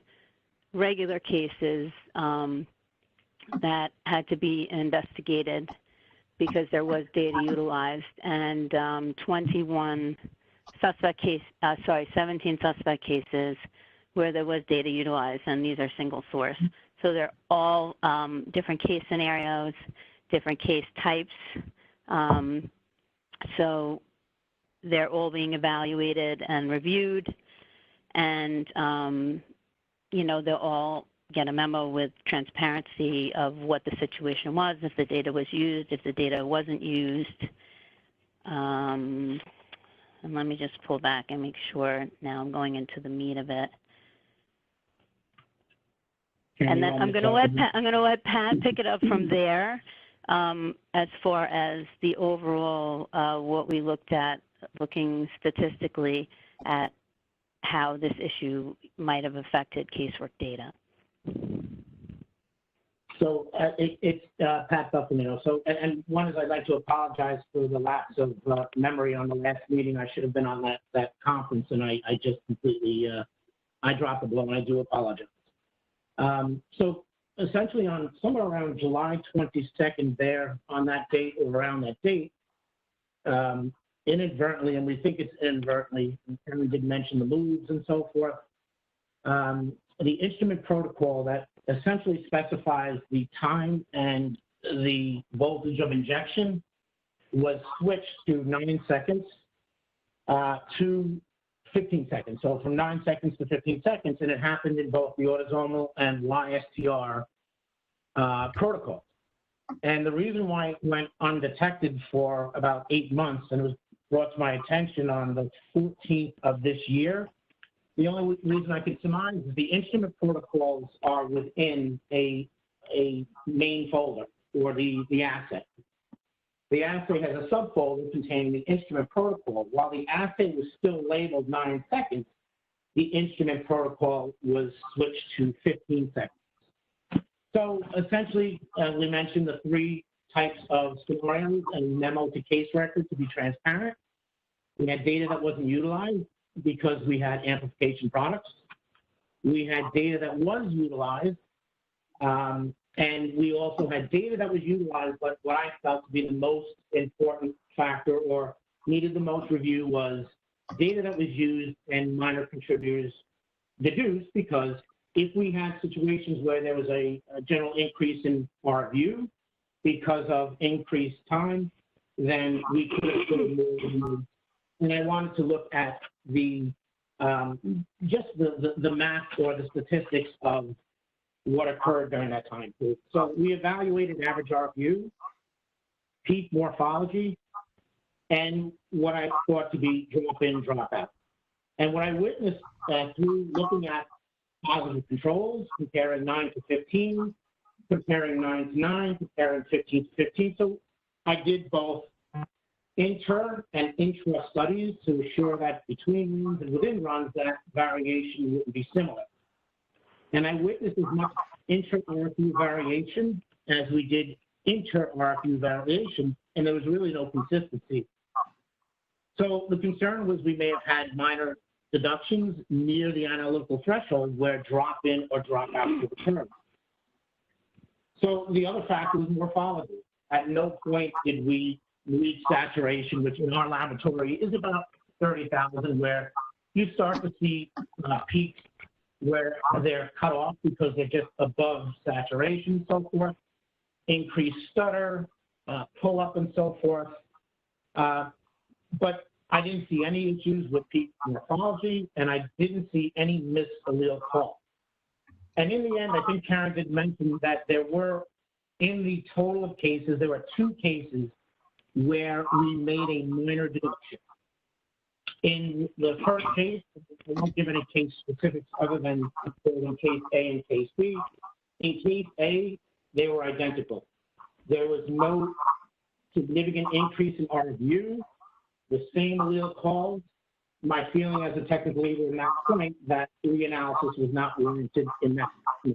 regular cases that had to be investigated because there was data utilized, and 17 suspect cases where there was data utilized, and these are single source. So they're all different case scenarios, different case types. So they're all being evaluated and reviewed, and they'll all get a memo with transparency of what the situation was, if the data was used, if the data wasn't used. And let me just pull back and make sure now I'm going into the meat of it. And then I'm going to let Pat pick it up from there as far as the overall what we looked at, looking statistically at how this issue might have affected casework data. So it's Pat Buffalino. So, and one is I'd like to apologize for the lapse of memory on the last meeting. I should have been on that conference, and I just completely, I dropped the blow, and I do apologize. So essentially on somewhere around July 22nd there on that date or around that date, inadvertently, and we think it's inadvertently, and we did mention the moves and so forth, the instrument protocol that essentially specifies the time and the voltage of injection was switched to 9 seconds to 15 seconds. So from 9 seconds to 15 seconds, and it happened in both the autosomal and YSTR protocols. And the reason why it went undetected for about 8 months and was brought to my attention on the 14th of this year, the only reason I could surmise is the instrument protocols are within a main folder or the assay. The assay has a subfolder containing the instrument protocol. While the assay was still labeled 9 seconds, the instrument protocol was switched to 15 seconds. So essentially, we mentioned the 3 types of scenarios and memo to case record to be transparent. We had data that wasn't utilized because we had amplification products. We had data that was utilized, and we also had data that was utilized, but what I felt to be the most important factor or needed the most review was data that was used and minor contributors deduced, because if we had situations where there was a general increase in our view because of increased time, then we could have put more. And I wanted to look at the just the math or the statistics of what occurred during that time period. So we evaluated average RPU, peak morphology, and what I thought to be drop in, drop out. And what I witnessed through looking at positive controls, comparing 9 to 15, comparing 9 to 9, comparing 15 to 15. So I did both inter and intra studies to assure that between runs and within runs that variation wouldn't be similar. And I witnessed as much inter-RFU variation as we did inter-RFU variation, and there was really no consistency. So the concern was we may have had minor deductions near the analytical threshold where drop-in or drop-out could occur. So the other factor was morphology. At no point did we reach saturation, which in our laboratory is about 30,000, where you start to see peaks where they're cut off because they're just above saturation, so forth, increased stutter, pull up and so forth. But I didn't see any issues with peak morphology, and I didn't see any missed allele call. And in the end, I think Karen did mention that there were, in the total of cases, there were 2 cases where we made a minor deduction. In the first case, I won't give any case specifics other than in case A and case B. In case A, they were identical. There was no significant increase in RVU, the same allele calls. My feeling as a technical leader in that point that reanalysis was not warranted in that case.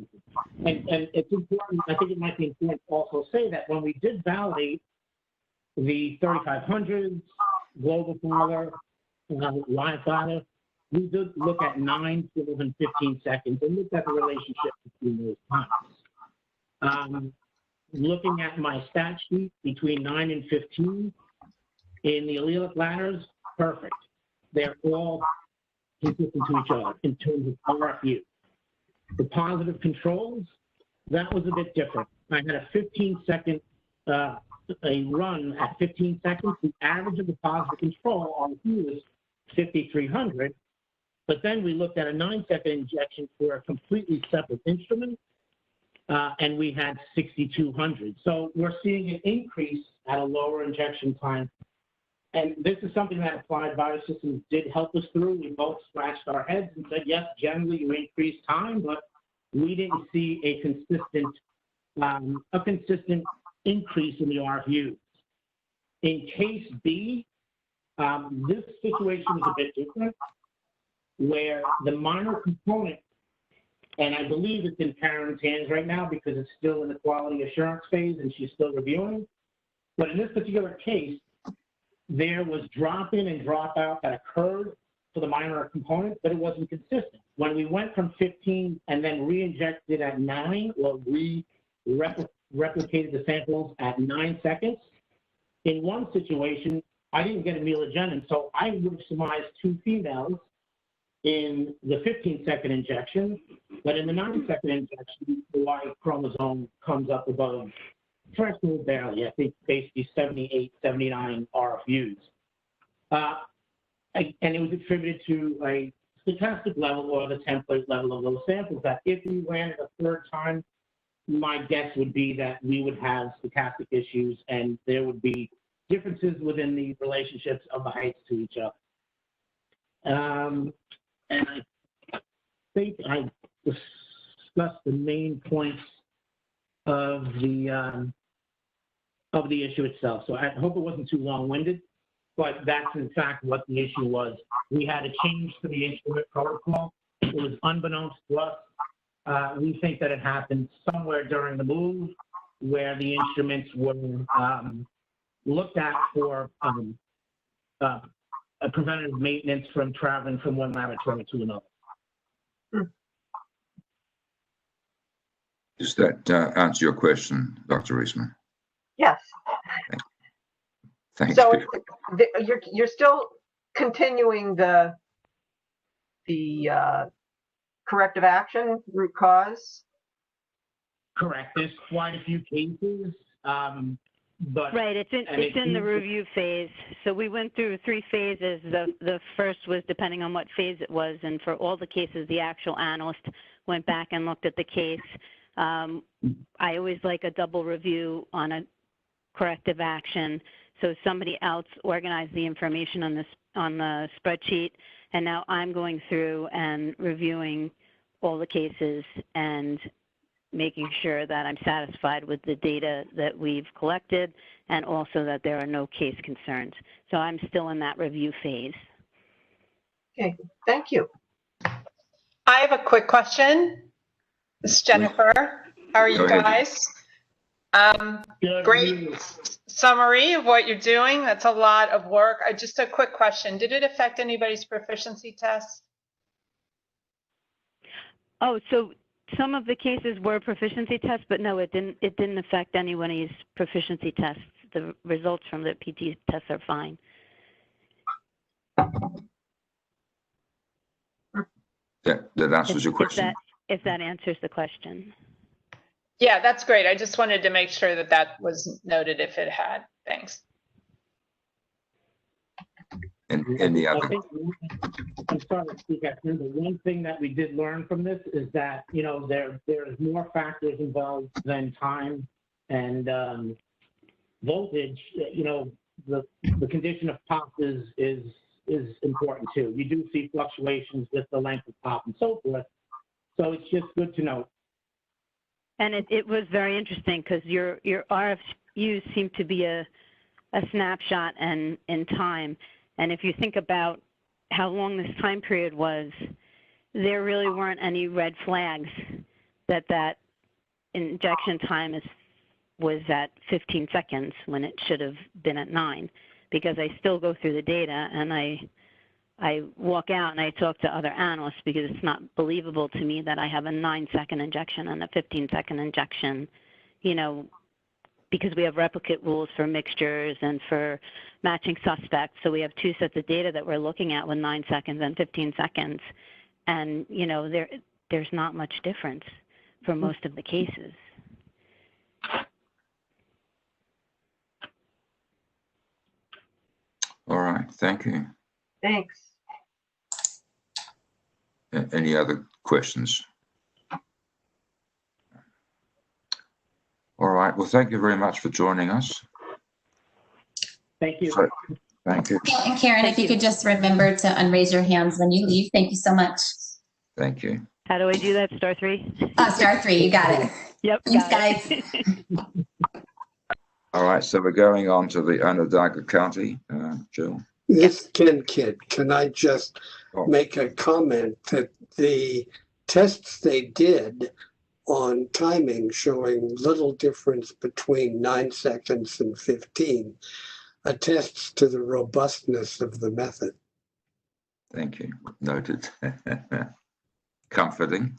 And it's important, I think it might be important to also say that when we did validate the 3500s, global father, live father, we did look at 9, 12, and 15 seconds and looked at the relationship between those times. Looking at my stat sheet between 9 and 15, in the allelic ladders, perfect. They're all consistent to each other in terms of RFU. The positive controls, that was a bit different. I had a 15-second a run at 15 seconds. The average of the positive control RFU was 5,300, but then we looked at a 9-second injection for a completely separate instrument, and we had 6,200. So we're seeing an increase at a lower injection time. And this is something that Applied Biosystems did help us through. We both scratched our heads and said, yes, generally you increase time, but we didn't see a consistent increase in the RVUs. In case B, this situation is a bit different. where the minor component, and I believe it's in Karen's hands right now because it's still in the quality assurance phase and she's still reviewing. But in this particular case, there was drop in and drop out that occurred for the minor component, but it wasn't consistent. When we went from 15 and then re-injected at 9 or replicated the samples at 9 seconds, in one situation, I didn't get a meal-agenum, so I would have surmised 2 females in the 15-second injection, but in the 9-second injection, the Y chromosome comes up above threshold barely, I think basically 78, 79 RFUs. And it was attributed to a stochastic level or the template level of those samples that if we ran it a third time, my guess would be that we would have stochastic issues and there would be differences within the relationships of the heights to each other. And I think I discussed the main points of the issue itself. So I hope it wasn't too long-winded, but that's in fact what the issue was. We had a change to the instrument protocol. It was unbeknownst to us. We think that it happened somewhere during the move where the instruments were looked at for a preventative maintenance from traveling from one laboratory to another. Does that answer your question, Dr. Reisman? Yes. Thank so you. You're still continuing the corrective action root cause? Correct. There's quite a few cases, but right. It's in the review phase. So we went through 3 phases. The first was depending on what phase it was, and for all the cases, the actual analyst went back and looked at the case. I always like a double review on a corrective action. So somebody else organized the information on the spreadsheet, and now I'm going through and reviewing all the cases and making sure that I'm satisfied with the data that we've collected and also that there are no case concerns. So I'm still in that review phase. Okay, thank you. I have a quick question. This is Jennifer. How are you guys? Great summary of what you're doing. That's a lot of work. Just a quick question. Did it affect anybody's proficiency tests? Oh, so some of the cases were proficiency tests, but no, it didn't affect anybody's proficiency tests. The results from the PT tests are fine. That answers your question. If that answers the question. Yeah, that's great. I just wanted to make sure that that was noted if it had. Thanks. And any other? I'm sorry to speak after, but one thing that we did learn from this is that, you know, there's more factors involved than time and voltage. You know, the condition of pop is important too. You do see fluctuations with the length of pop and so forth. So it's just good to know. And it was very interesting because your RFUs seem to be a snapshot and in time. And if you think about how long this time period was, there really weren't any red flags that injection time was at 15 seconds when it should have been at 9, because I still go through the data and I walk out and I talk to other analysts because it's not believable to me that I have a 9-second injection and a 15-second injection, you know, because we have replicate rules for mixtures and for matching suspects. So we have 2 sets of data that we're looking at with 9 seconds and 15 seconds. And, you know, there's not much difference for most of the cases. All right, thank you. Thanks. Any other questions? All right, well, thank you very much for joining us. Thank you. So, thank you. And Karen, if you could just remember to unraise your hands when you leave. Thank you so much. Thank you. How do I do that? Star 3? Star 3, you got it. Yep. Thanks, guys. All right, so we're going on to the Onondaga County, Jill. This Ken Kidd, can I just make a comment that the tests they did on timing showing little difference between 9 seconds and 15 attests to the robustness of the method. Thank you. Noted. Comforting.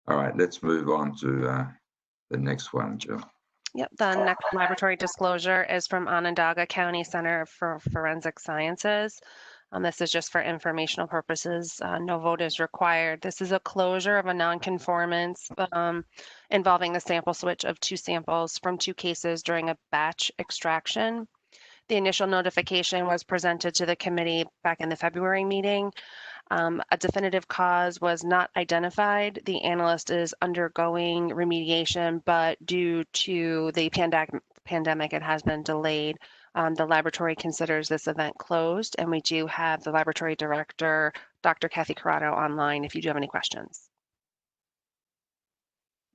All right, let's move on to the next one, Jill. Yep, the next laboratory disclosure is from Onondaga County Center for Forensic Sciences. This is just for informational purposes. No vote is required. This is a closure of a nonconformance involving the sample switch of 2 samples from 2 cases during a batch extraction. The initial notification was presented to the committee back in the February meeting. A definitive cause was not identified. The analyst is undergoing remediation, but due to the pandemic, it has been delayed. The laboratory considers this event closed, and we do have the laboratory director, Dr. Kathy Corrado, online if you do have any questions.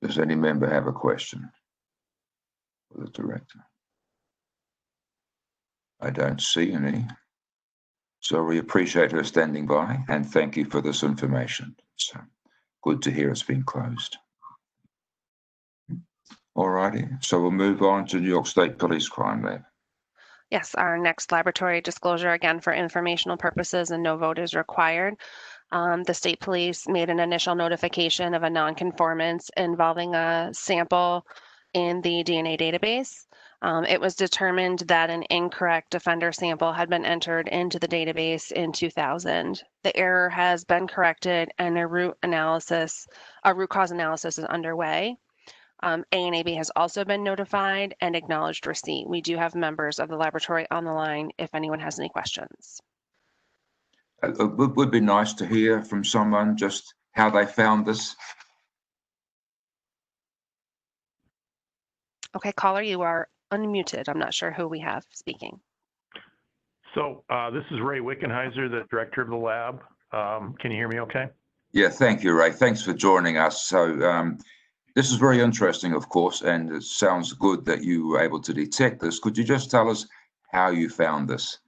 Does any member have a question for the director? I don't see any. So we appreciate her standing by and thank you for this information. So good to hear it's been closed. All righty, so we'll move on to New York State Police Crime Lab. Yes, our next laboratory disclosure, again, for informational purposes and no vote is required. The state police made an initial notification of a nonconformance involving a sample in the DNA database. It was determined that an incorrect offender sample had been entered into the database in 2000. The error has been corrected and a root cause analysis is underway. ANAB has also been notified and acknowledged receipt. We do have members of the laboratory on the line if anyone has any questions. It would be nice to hear from someone just how they found this. Okay, caller, you are unmuted. I'm not sure who we have speaking. So this is Ray Wickenheiser, the director of the lab. Can you hear me okay? Yeah, thank you, Ray. Thanks for joining us. So this is very interesting, of course, and it sounds good that you were able to detect this. Could you just tell us how you found this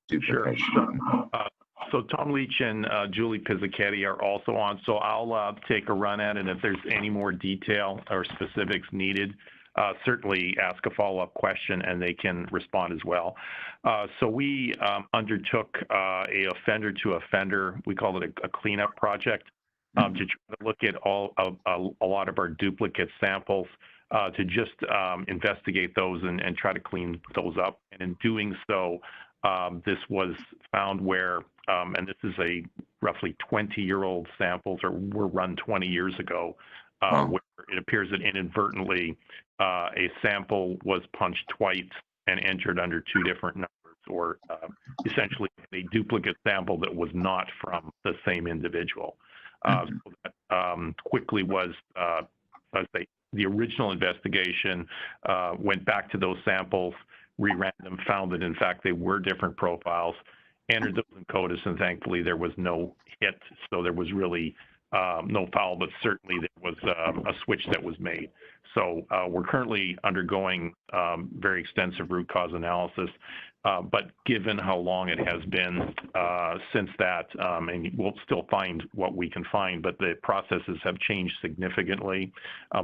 duplication? Sure. So Tom Leach and Julie Pizzichetti are also on, so I'll take a run at it. If there's any more detail or specifics needed, certainly ask a follow-up question and they can respond as well. So we undertook a offender-to-offender, we call it a cleanup project, to try to look at a lot of our duplicate samples to just investigate those and try to clean those up. And in doing so, this was found where, and this is a roughly 20-year-old samples or were run 20 years ago, where it appears that inadvertently a sample was punched twice and entered under 2 different numbers, or essentially a duplicate sample that was not from the same individual. So that quickly was, the original investigation went back to those samples, reran them, found that in fact they were different profiles, entered those in CODIS, and thankfully there was no hit. So there was really no foul, but certainly there was a switch that was made. So we're currently undergoing very extensive root cause analysis, but given how long it has been since that, and we'll still find what we can find, but the processes have changed significantly.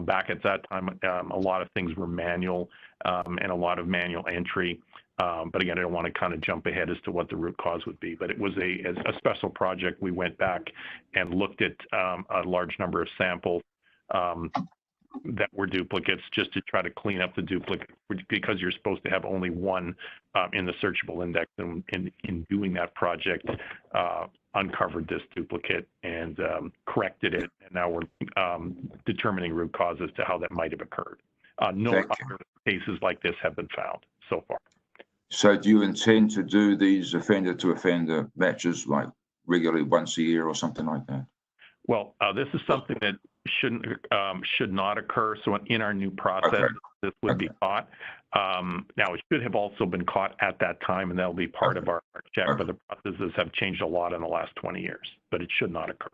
Back at that time, a lot of things were manual and a lot of manual entry. But again, I don't want to kind of jump ahead as to what the root cause would be, but it was a special project. We went back and looked at a large number of samples that were duplicates just to try to clean up the duplicate, because you're supposed to have only one in the searchable index. And in doing that project, uncovered this duplicate and corrected it. And now we're determining root cause as to how that might have occurred. No other cases like this have been found so far. So do you intend to do these offender-to-offender matches like regularly once a year or something like that? Well, this is something that should not occur. So in our new process, this would be caught. Now, it should have also been caught at that time, and that'll be part of our check. But the processes have changed a lot in the last 20 years, but it should not occur.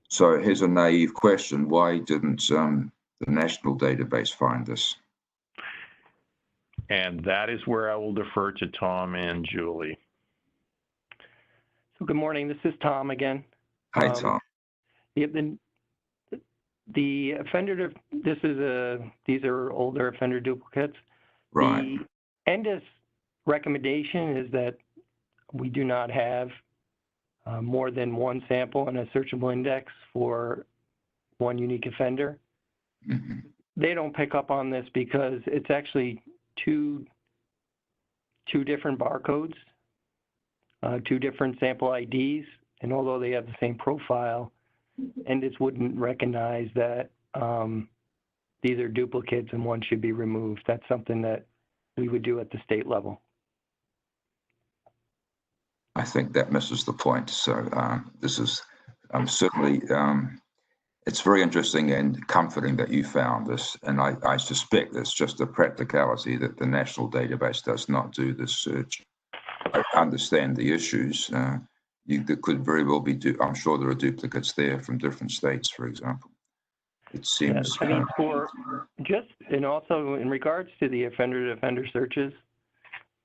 So here's a naive question. Why didn't the national database find this? And that is where I will defer to Tom and Julie. So good morning. This is Tom again. Hi, Tom. The offender, these are older offender duplicates. Right. The ENDIS recommendation is that we do not have more than one sample in a searchable index for one unique offender. Mm-hmm. They don't pick up on this because it's actually two different barcodes, two different sample IDs, and although they have the same profile, ENDIS wouldn't recognize that these are duplicates and one should be removed. That's something that we would do at the state level. I think that misses the point. So this is certainly, it's very interesting and comforting that you found this. And I suspect it's just a practicality that the national database does not do this search. I understand the issues. There could very well be, I'm sure there are duplicates there from different states, for example. It seems. Yeah, and also in regards to the offender-to-offender searches,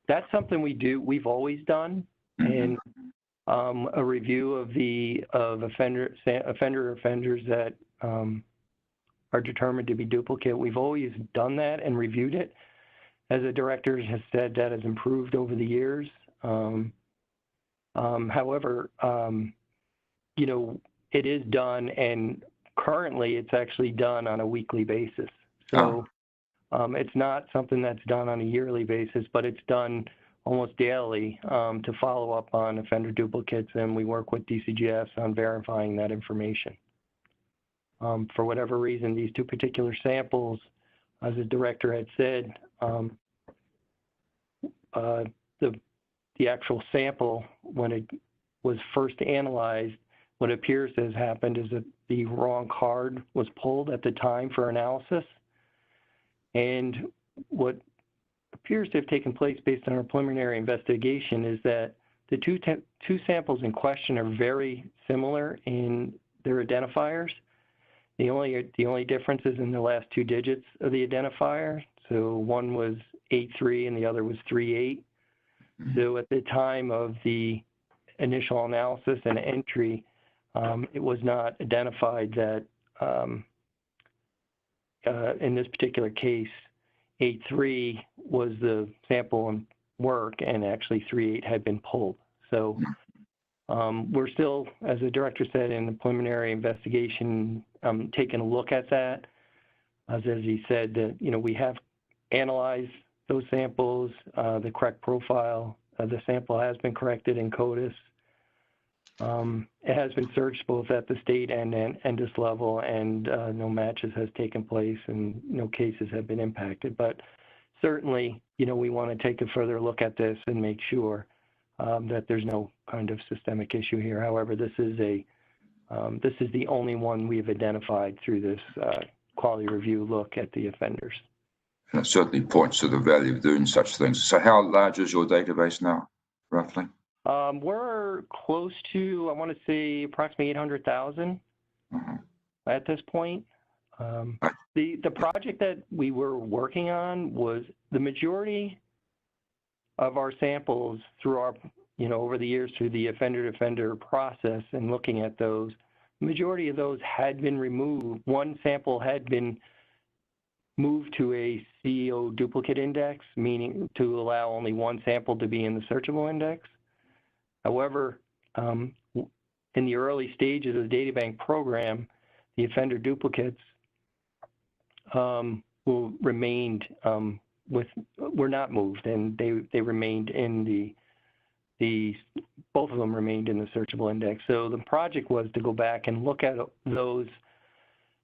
that's something we've always done. And a review of offenders that are determined to be duplicate. We've always done that and reviewed it. As the director has said, that has improved over the years. However, you know, it is done, and currently it's actually done on a weekly basis. So it's not something that's done on a yearly basis, but it's done almost daily to follow up on offender duplicates, and we work with DCGS on verifying that information. For whatever reason, these two particular samples, as the director had said, the actual sample, when it was first analyzed, what appears to have happened is that the wrong card was pulled at the time for analysis. And what appears to have taken place based on our preliminary investigation is that the two samples in question are very similar in their identifiers. The only difference is in the last two digits of the identifier. So one was 83 and the other was 38. So at the time of the initial analysis and entry, it was not identified that in this particular case, 83 was the sample in work, and actually 38 had been pulled. So we're still, as the director said, in the preliminary investigation, taking a look at that. As he said, that we have analyzed those samples, the correct profile of the sample has been corrected in CODIS. It has been searched both at the state and ENDIS level, and no matches has taken place and no cases have been impacted. But certainly, we want to take a further look at this and make sure that there's no kind of systemic issue here. However, this is the only one we've identified through this quality review look at the offenders. And it certainly points to the value of doing such things. So how large is your database now, roughly? We're close to, I want to say, approximately 800,000 at this point. The project that we were working on was the majority of our samples through our, over the years through the offender-to-offender process and looking at those, the majority of those had been removed. One sample had been moved to a CEO duplicate index, meaning to allow only one sample to be in the searchable index. However, in the early stages of the data bank program, the offender duplicates remained were not moved, and they remained in both of them remained in the searchable index. So the project was to go back and look at those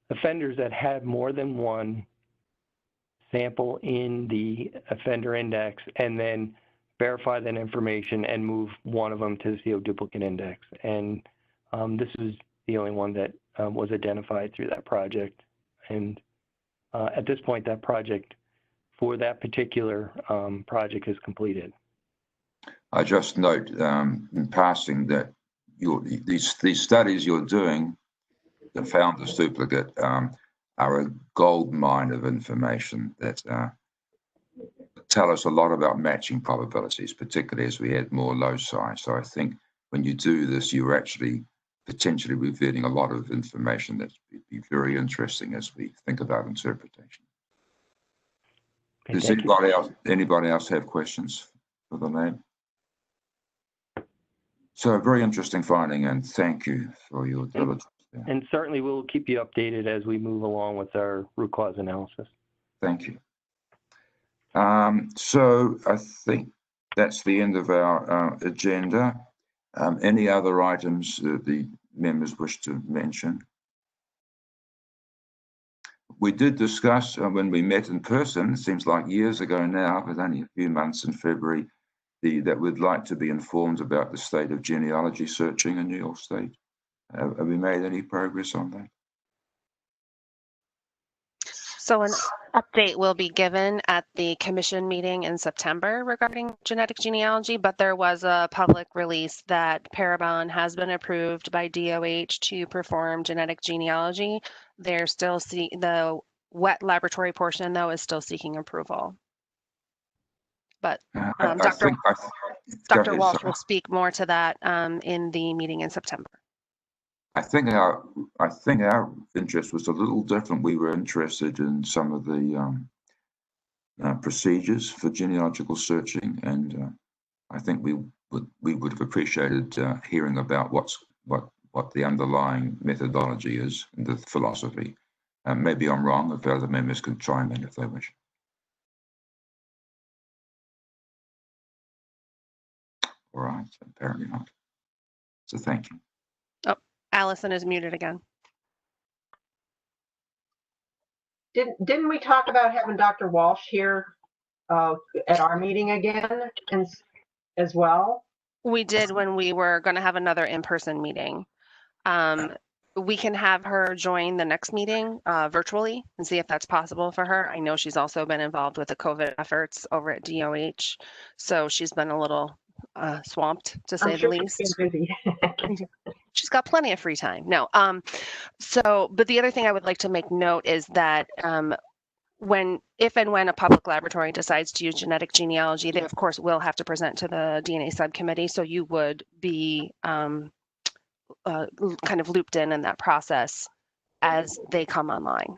offenders that had more than one sample in the offender index, and then verify that information and move one of them to the CO duplicate index. And this is the only one that was identified through that project. And at this point, that project, for that particular project, is completed. I just note in passing that these studies you're doing that found this duplicate are a gold mine of information that tell us a lot about matching probabilities, particularly as we add more loci. So I think when you do this, you're actually potentially revealing a lot of information that would be very interesting as we think about interpretation. Okay, Does anybody else have questions for the lab? So a very interesting finding, and thank you for your diligence there. And certainly we'll keep you updated as we move along with our root cause analysis. Thank you. So I think that's the end of our agenda. Any other items that the members wish to mention? We did discuss when we met in person, it seems like years ago now, but only a few months in February, that we'd like to be informed about the state of genealogy searching in New York State. Have we made any progress on that? So an update will be given at the commission meeting in September regarding genetic genealogy, but there was a public release that Parabon has been approved by DOH to perform genetic genealogy. They're still the wet laboratory portion, though, is still seeking approval. But Dr. Walsh will speak more to that in the meeting in September. I think our interest was a little different. We were interested in some of the procedures for genealogical searching, and I think we would have appreciated hearing about what the underlying methodology is and the philosophy. Maybe I'm wrong. If other members can chime in if they wish. All right, apparently not. So thank you. Oh, Allison is muted again. Didn't we talk about having Dr. Walsh here at our meeting again as well? We did when we were going to have another in-person meeting. We can have her join the next meeting virtually and see if that's possible for her. I know she's also been involved with the COVID efforts over at DOH, so she's been a little swamped, to say the least. She's been busy. She's got plenty of free time. No. But the other thing I would like to make note is that if and when a public laboratory decides to use genetic genealogy, they of course will have to present to the DNA subcommittee. So you would be kind of looped in that process as they come online.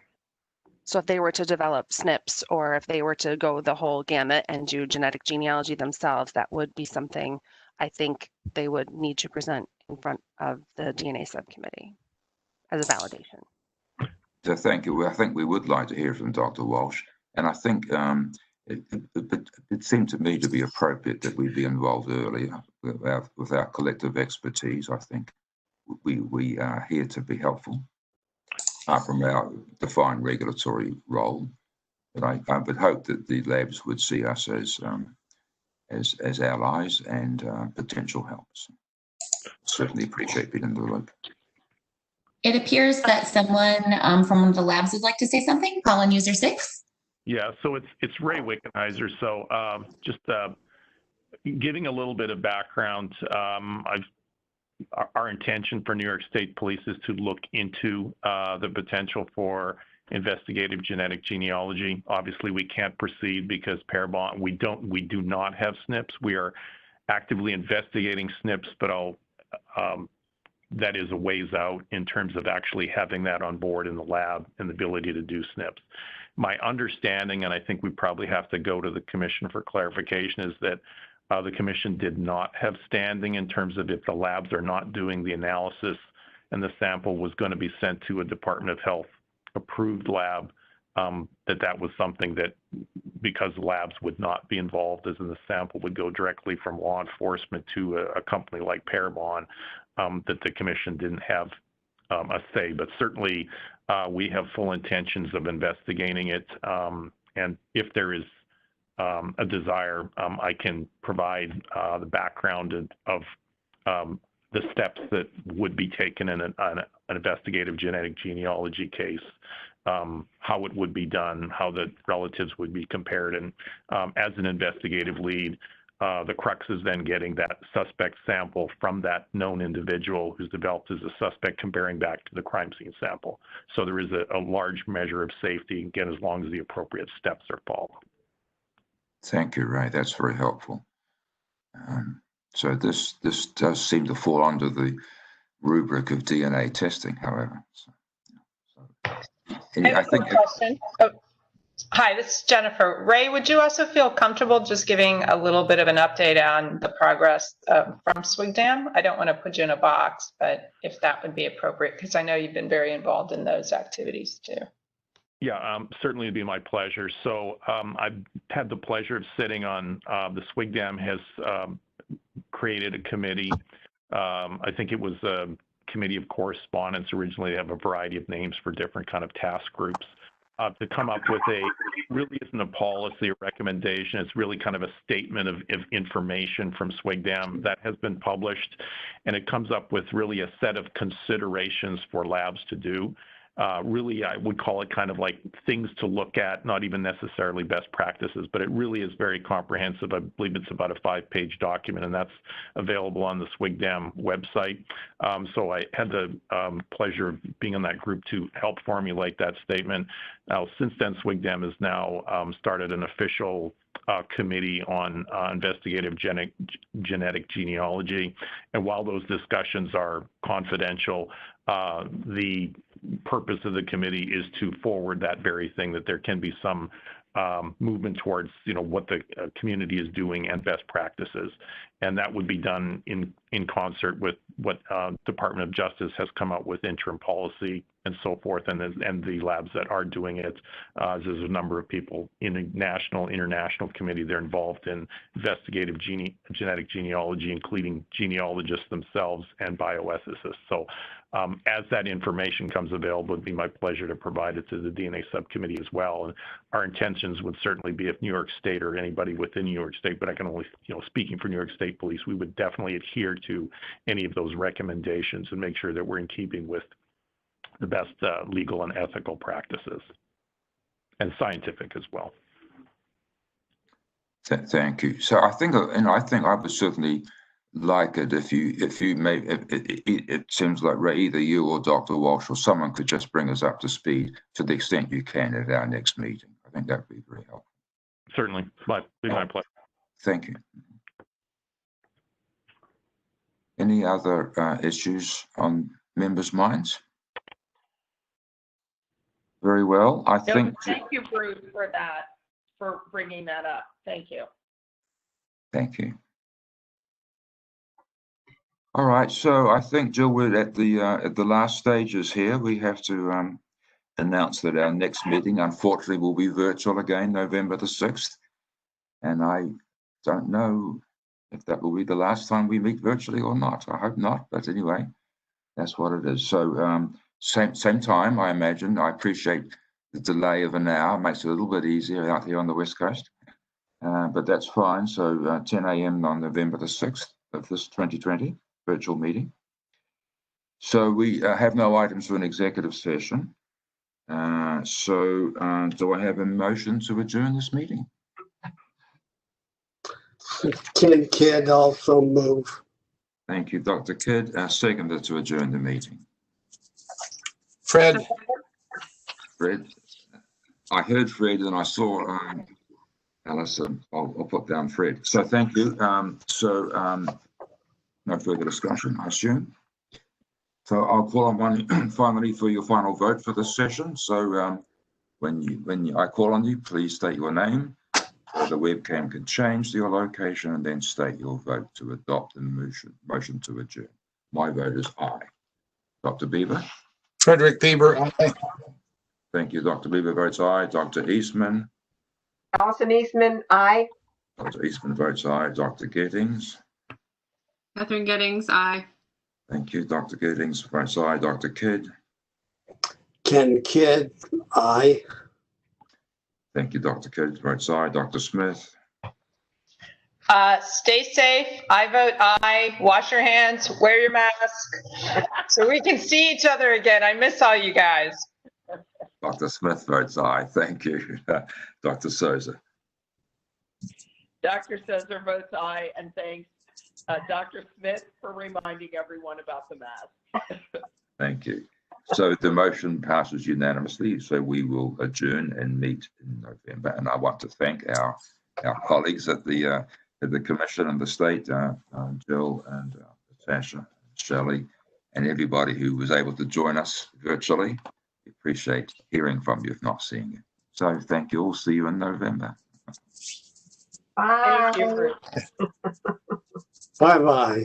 So if they were to develop SNPs, or if they were to go the whole gamut and do genetic genealogy themselves, that would be something I think they would need to present in front of the DNA subcommittee as a validation. So thank you. I think we would like to hear from Dr. Walsh, and I think it seemed to me to be appropriate that we be involved early with our collective expertise. I think we are here to be helpful from our defined regulatory role, but I would hope that the labs would see us as allies and potential helps. Certainly appreciate being in the loop. It appears that someone from one of the labs would like to say something. Call in user 6. Yeah, so it's Ray Wickenheiser. So just giving a little bit of background, our intention for New York State Police is to look into the potential for investigative genetic genealogy. Obviously, we can't proceed because Parabon, we do not have SNPs. We are actively investigating SNPs, but that is a ways out in terms of actually having that on board in the lab and the ability to do SNPs. My understanding, and I think we probably have to go to the commission for clarification, is that the commission did not have standing in terms of if the labs are not doing the analysis and the sample was going to be sent to a Department of Health approved lab, that was something that, because labs would not be involved, as in the sample would go directly from law enforcement to a company like Parabon, that the commission didn't have a say. But certainly we have full intentions of investigating it, and if there is a desire, I can provide the background of the steps that would be taken in an investigative genetic genealogy case, how it would be done, how the relatives would be compared. And as an investigative lead, the crux is then getting that suspect sample from that known individual who's developed as a suspect, comparing back to the crime scene sample. So there is a large measure of safety, again, as long as the appropriate steps are followed. Thank you, Ray. That's very helpful. So this does seem to fall under the rubric of DNA testing, however. I have a quick question. Oh, hi, this is Jennifer. Ray, would you also feel comfortable just giving a little bit of an update on the progress from SWGDAM? I don't want to put you in a box, but if that would be appropriate, because I know you've been very involved in those activities too. Yeah, certainly it'd be my pleasure. So I've had the pleasure of sitting on the SWGDAM has created a committee. I think it was a committee of correspondence. Originally, they have a variety of names for different kind of task groups to come up with really isn't a policy or recommendation. It's really kind of a statement of information from SWGDAM that has been published. And it comes up with really a set of considerations for labs to do. Really, I would call it kind of like things to look at, not even necessarily best practices, but it really is very comprehensive. I believe it's about a 5-page document, and that's available on the SWGDAM website. So I had the pleasure of being in that group to help formulate that statement. Now, since then, SWGDAM has now started an official committee on investigative genetic genealogy. And while those discussions are confidential, the purpose of the committee is to forward that very thing, that there can be some movement towards, what the community is doing and best practices. And that would be done in concert with what Department of Justice has come up with, interim policy and so forth, and the labs that are doing it. There's a number of people in a national, international committee. They're involved in investigative genetic genealogy, including genealogists themselves and bioethicists. So as that information comes available, it'd be my pleasure to provide it to the DNA subcommittee as well. And our intentions would certainly be, if New York State or anybody within New York State, but I can only, speaking for New York State Police, we would definitely adhere to any of those recommendations and make sure that we're in keeping with the best legal and ethical practices, and scientific as well. Thank you. So I think I would certainly like it if you may. It seems like Ray, either you or Dr. Walsh or someone could just bring us up to speed to the extent you can at our next meeting. I think that would be very helpful. Certainly, my pleasure. Thank you. Any other issues on members' minds? Very well. I think. Thank you, Bruce, for bringing that up. Thank you. Thank you. All right. So I think, Jill, we're at the last stages here. We have to announce that our next meeting, unfortunately, will be virtual again, November the 6th. And I don't know if that will be the last time we meet virtually or not. I hope not. But anyway, that's what it is. So same time, I imagine. I appreciate the delay of an hour. It makes it a little bit easier out here on the West Coast. But that's fine. So 10 a.m. on November the 6th of this 2020 virtual meeting. So we have no items for an executive session. So do I have a motion to adjourn this meeting? Ken Kidd also move. Thank you, Dr. Kidd. Seconded to adjourn the meeting. Fred. Fred. I heard Fred and I saw Alison. I'll put down Fred. So thank you. No further discussion, I assume. So I'll call on one finally for your final vote for this session. So when I call on you, please state your name. The webcam can change to your location and then state your vote to adopt the motion to adjourn. My vote is aye. Dr. Bieber? Frederick Bieber, aye. Thank you. Dr. Bieber votes aye. Dr. Eastman? Allison Eastman, aye. Dr. Eastman votes aye. Dr. Giddings? Catherine Giddings, aye. Thank you. Dr. Giddings votes aye. Dr. Kidd? Ken Kidd, aye. Thank you. Dr. Kidd votes aye. Dr. Smith? Stay safe. I vote aye. Wash your hands. Wear your mask so we can see each other again. I miss all you guys. Dr. Smith votes aye. Thank you. Dr. Souza? Dr. Souza votes aye, and thanks Dr. Smith for reminding everyone about the mask. Thank you. So the motion passes unanimously. So we will adjourn and meet in November. And I want to thank our colleagues at the the Commission and the state, Jill and Natasha, Shelley, and everybody who was able to join us virtually. We appreciate hearing from you, if not seeing you. So thank you all. See you in November. Bye. Thank you. Bye-bye.